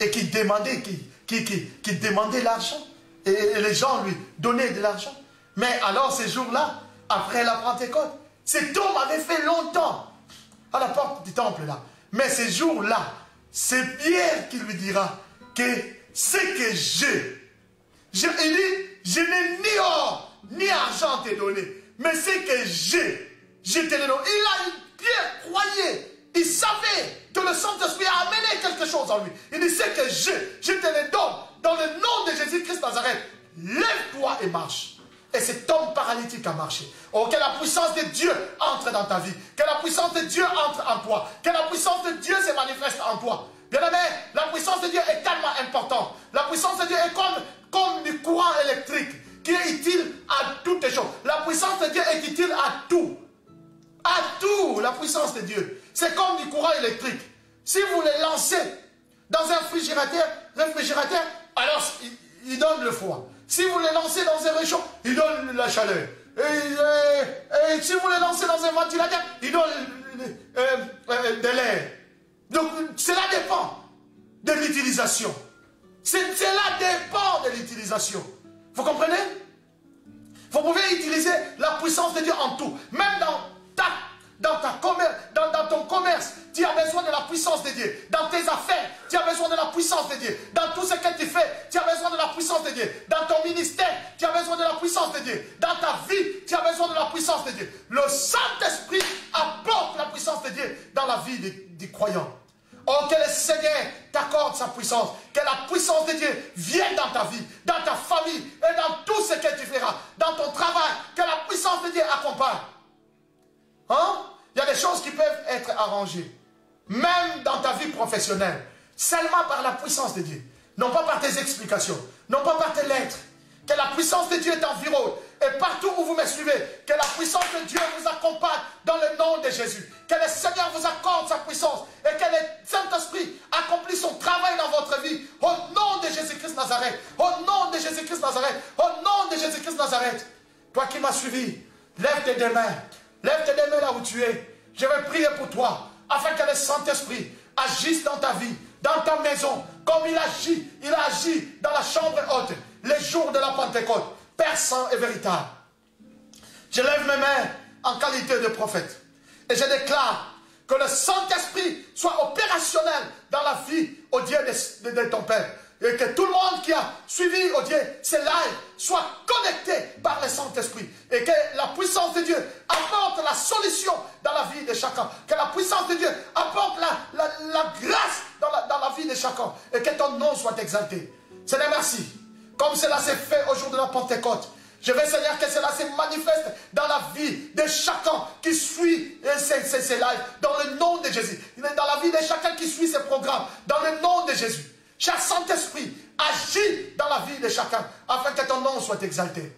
et qui demandait, qui demandait l'argent. Et les gens lui donnaient de l'argent. Mais alors, ces jours-là, après la Pentecôte, cet homme avait fait longtemps à la porte du temple là. Mais ces jours-là, c'est Pierre qui lui dira que ce que j'ai. Il dit, je n'ai ni or, ni argent à te donner. Mais ce que je te le donne. Pierre croyait, il savait que le Saint-Esprit a amené quelque chose en lui. Il dit, ce que je te le donne. Dans le nom de Jésus-Christ Nazareth, lève-toi et marche. Et cet homme paralytique a marché. Oh, que la puissance de Dieu entre dans ta vie. Que la puissance de Dieu entre en toi. Que la puissance de Dieu se manifeste en toi. Bien aimé, la puissance de Dieu est tellement importante. La puissance de Dieu est comme du courant électrique qui est utile à toutes les choses. La puissance de Dieu est utile à tout. À tout, la puissance de Dieu. C'est comme du courant électrique. Si vous le lancez dans un réfrigérateur, alors il donne le froid. Si vous le lancez dans un réchaud, il donne la chaleur. Et si vous le lancez dans un ventilateur, il donne de l'air. Donc cela dépend de l'utilisation. Cela dépend de l'utilisation. Vous comprenez? Vous pouvez utiliser la puissance de Dieu en tout. Même dans ton commerce, tu as besoin de la puissance de Dieu. Dans tes affaires, tu as besoin de la puissance de Dieu. Dans tout ce que tu fais, tu as besoin de la puissance de Dieu. Dans ton ministère, tu as besoin de la puissance de Dieu. Dans ta vie, tu as besoin de la puissance de Dieu. Le Saint-Esprit apporte la puissance de Dieu dans la vie des croyants. Oh, que le Seigneur t'accorde sa puissance. Que la puissance de Dieu vienne dans ta vie, dans ta famille et dans tout ce que tu feras. Dans ton travail, que la puissance de Dieu accompagne. Hein? Il y a des choses qui peuvent être arrangées. Même dans ta vie professionnelle. Seulement par la puissance de Dieu. Non pas par tes explications. Non pas par tes lettres. Que la puissance de Dieu t'environne. Et partout où vous me suivez, que la puissance de Dieu vous accompagne dans le nom de Jésus. Que le Seigneur vous accorde sa puissance. Et que le Saint-Esprit accomplisse son travail dans votre vie. Au nom de Jésus-Christ Nazareth. Au nom de Jésus-Christ Nazareth. Au nom de Jésus-Christ Nazareth. Toi qui m'as suivi, lève tes deux mains. Lève tes deux mains là où tu es. Je vais prier pour toi. Afin que le Saint-Esprit agisse dans ta vie, dans ta maison. Comme il a agi dans la chambre haute. Les jours de la Pentecôte. Père saint et véritable. Je lève mes mains en qualité de prophète. Et je déclare que le Saint-Esprit soit opérationnel dans la vie, au Dieu de ton Père. Et que tout le monde qui a suivi, au Dieu, ces lives, soit connecté par le Saint-Esprit. Et que la puissance de Dieu apporte la solution dans la vie de chacun. Que la puissance de Dieu apporte la grâce dans la vie de chacun. Et que ton nom soit exalté. Seigneur, merci. Comme cela s'est fait au jour de la Pentecôte. Je veux, Seigneur, que cela se manifeste dans la vie de chacun qui suit ces lives. Dans le nom de Jésus. Dans la vie de chacun qui suit ces programmes. Dans le nom de Jésus. Cher Saint-Esprit, agis dans la vie de chacun. Afin que ton nom soit exalté.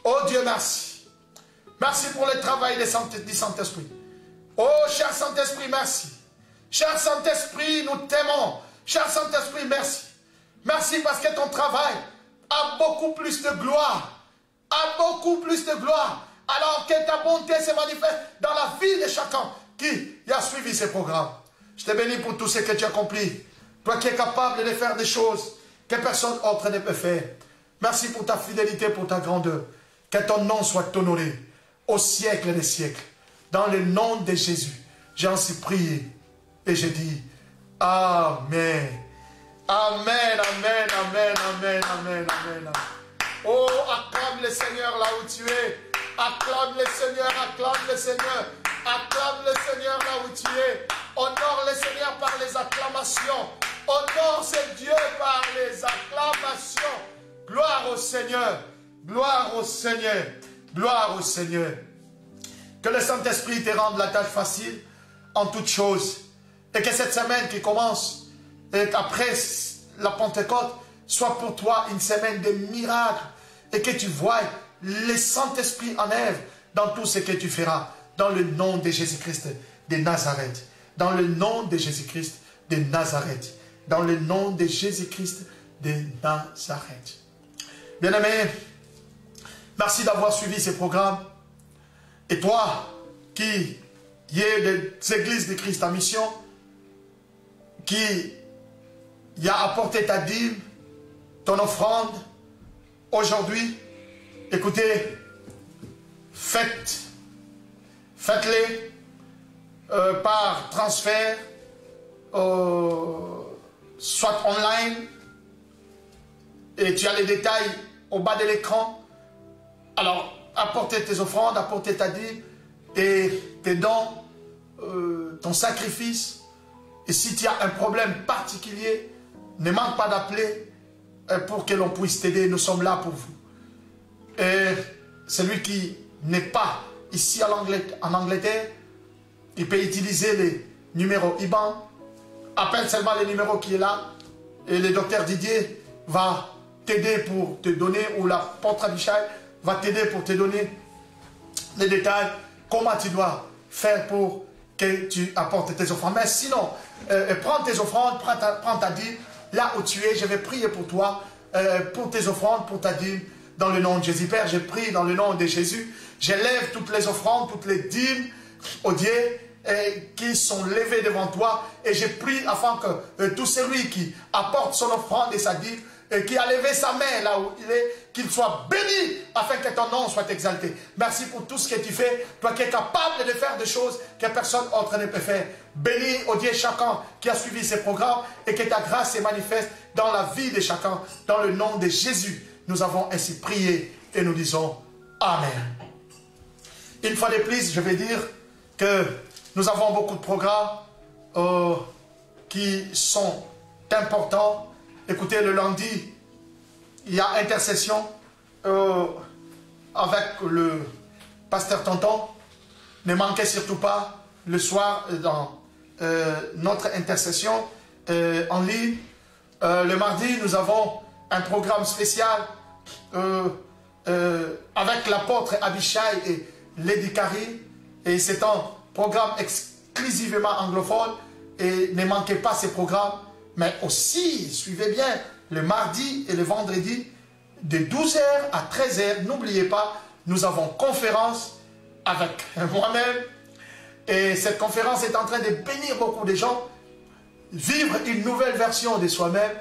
Oh Dieu, merci. Merci pour le travail du Saint-Esprit. Oh, cher Saint-Esprit, merci. Cher Saint-Esprit, nous t'aimons. Cher Saint-Esprit, merci. Merci parce que ton travail a beaucoup plus de gloire. A beaucoup plus de gloire. Alors que ta bonté se manifeste dans la vie de chacun qui a suivi ces programmes. Je te bénis pour tout ce que tu as accompli. Toi qui es capable de faire des choses que personne autre ne peut faire. Merci pour ta fidélité, pour ta grandeur. Que ton nom soit honoré au siècle des siècles. Dans le nom de Jésus, j'ai ainsi prié et j'ai dit Amen. Amen, amen, amen, amen, amen, amen. Oh, acclame le Seigneur là où tu es. Acclame le Seigneur, acclame le Seigneur. Acclame le Seigneur là où tu es. Honore le Seigneur par les acclamations. Honore ce Dieu par les acclamations. Gloire au Seigneur. Gloire au Seigneur. Gloire au Seigneur. Que le Saint-Esprit te rende la tâche facile en toutes choses. Et que cette semaine qui commence, et qu'après la Pentecôte, soit pour toi une semaine de miracles. Et que tu voies le Saint-Esprit en œuvre dans tout ce que tu feras. Dans le nom de Jésus-Christ de Nazareth. Dans le nom de Jésus-Christ de Nazareth. Dans le nom de Jésus-Christ de Nazareth. Bien-aimé, merci d'avoir suivi ce programme. Et toi, qui es des églises de Christ en mission, qui y a apporté ta dîme, ton offrande, aujourd'hui, écoutez, faites-les, par transfert, soit online, et tu as les détails au bas de l'écran. Alors, apportez tes offrandes, apportez ta dîme et tes dons, ton sacrifice. Et si tu as un problème particulier, ne manque pas d'appeler pour que l'on puisse t'aider. Nous sommes là pour vous. Et celui qui n'est pas ici en Angleterre, il peut utiliser les numéros IBAN. Appelle seulement les numéros qui est là. Et le docteur Didier va t'aider pour te donner, ou l'apôtre Abichai va t'aider pour te donner les détails, comment tu dois faire pour que tu apportes tes offrandes. Mais sinon, prends tes offrandes, prends ta dîme, là où tu es, je vais prier pour toi, pour tes offrandes, pour ta dîme, dans le nom de Jésus. Père, je prie dans le nom de Jésus, j'élève toutes les offrandes, toutes les dîmes, au Dieu, qui sont levées devant toi, et je prie afin que tout celui qui apporte son offrande et sa dîme, qui a levé sa main là où il est, qu'il soit béni afin que ton nom soit exalté. Merci pour tout ce que tu fais, toi qui es capable de faire des choses que personne autre ne peut faire. Bénis, oh Dieu, chacun qui a suivi ces programmes et que ta grâce se manifeste dans la vie de chacun. Dans le nom de Jésus, nous avons ainsi prié et nous disons Amen. Une fois de plus, je vais dire que nous avons beaucoup de programmes qui sont importants. Écoutez, le lundi, il y a intercession avec le pasteur Tonton. Ne manquez surtout pas le soir dans notre intercession en ligne. Le mardi, nous avons un programme spécial avec l'apôtre Abichai et Lady Carrie. Et c'est un programme exclusivement anglophone. Et ne manquez pas ces programmes. Mais aussi, suivez bien, le mardi et le vendredi, de 12h à 13h, n'oubliez pas, nous avons conférence avec moi-même. Et cette conférence est en train de bénir beaucoup de gens, vivre une nouvelle version de soi-même.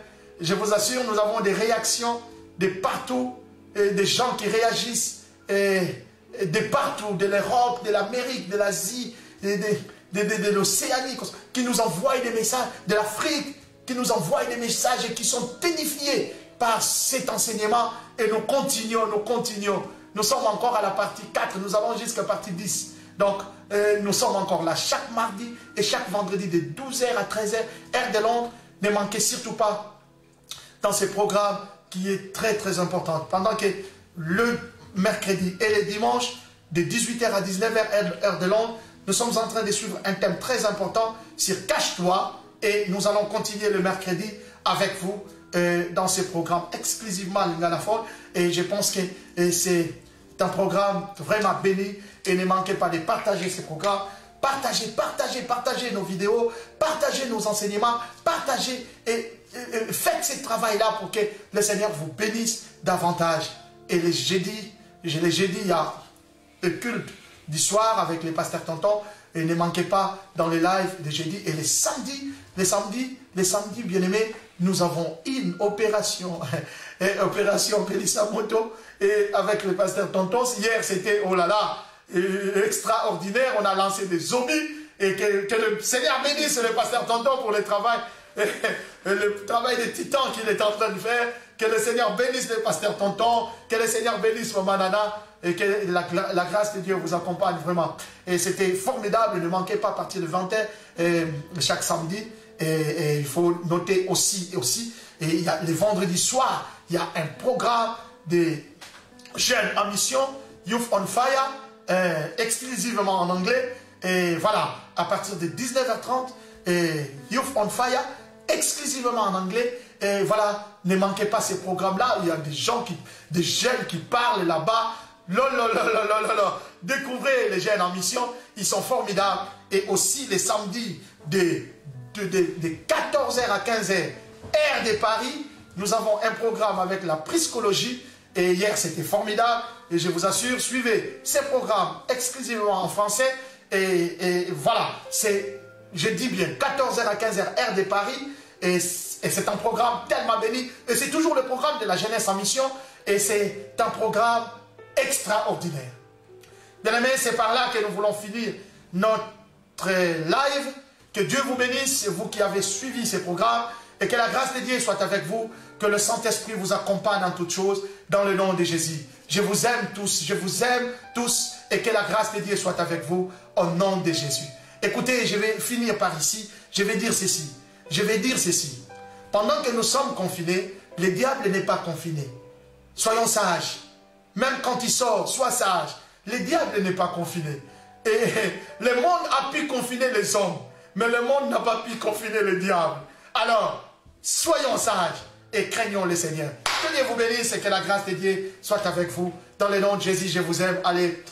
Je vous assure, nous avons des réactions de partout, et des gens qui réagissent de partout, de l'Europe, de l'Amérique, de l'Asie, de l'Océanie, qui nous envoient des messages, de l'Afrique, qui nous envoient des messages et qui sont édifiés par cet enseignement. Et nous continuons, nous continuons. Nous sommes encore à la partie 4, nous allons jusqu'à la partie 10. Donc, nous sommes encore là chaque mardi et chaque vendredi de 12h à 13h, heure de Londres. Ne manquez surtout pas dans ce programme qui est très très important. Pendant que le mercredi et le dimanche, de 18h à 19h, heure de Londres, nous sommes en train de suivre un thème très important sur Cache-toi. Et nous allons continuer le mercredi avec vous dans ce programme exclusivement Lingalaphone. Et je pense que c'est un programme vraiment béni. Et ne manquez pas de partager ce programme. Partagez nos vidéos. Partagez nos enseignements. Partagez et faites ce travail-là pour que le Seigneur vous bénisse davantage. Et les jeudis, il y a le culte du soir avec les pasteurs Tonton. Et ne manquez pas dans les lives des jeudis et les samedis, bien-aimés, nous avons une opération, opération Pélissa Moto, et avec le pasteur Tonton. Hier, c'était, oh là là, extraordinaire. On a lancé des zombies, et que le Seigneur bénisse le pasteur Tonton pour le travail de titan qu'il est en train de faire. Que le Seigneur bénisse le pasteur Tonton, que le Seigneur bénisse Maman Nana, et que la grâce de Dieu vous accompagne vraiment. Et c'était formidable, ne manquez pas à partir de 20h chaque samedi. Et il faut noter aussi, et il y a les vendredis soirs, il y a un programme de jeunes en mission, Youth on Fire, exclusivement en anglais. Et voilà, à partir de 19h30, Youth on Fire, exclusivement en anglais. Et voilà, ne manquez pas ces programmes-là. Il y a des jeunes qui parlent là-bas. Découvrez les jeunes en mission, ils sont formidables. Et aussi les samedis de 14h à 15h, heure de Paris, nous avons un programme avec la psychologie. Et hier, c'était formidable. Et je vous assure, suivez ces programmes exclusivement en français. Et voilà, je dis bien, 14h à 15h, heure de Paris. Et c'est un programme tellement béni. Et c'est toujours le programme de la jeunesse en mission. Et c'est un programme extraordinaire. Bien aimés, c'est par là que nous voulons finir notre live. Que Dieu vous bénisse, vous qui avez suivi ces programmes, et que la grâce de Dieu soit avec vous, que le Saint-Esprit vous accompagne en toutes choses, dans le nom de Jésus. Je vous aime tous, et que la grâce de Dieu soit avec vous, au nom de Jésus. Écoutez, je vais finir par ici, je vais dire ceci. Pendant que nous sommes confinés, le diable n'est pas confiné. Soyons sages. Même quand il sort, sois sage. Le diable n'est pas confiné. Et le monde a pu confiner les hommes. Mais le monde n'a pas pu confiner le diable. Alors, soyons sages et craignons le Seigneur. Que Dieu vous bénisse et que la grâce de Dieu soit avec vous. Dans le nom de Jésus, je vous aime. Allez.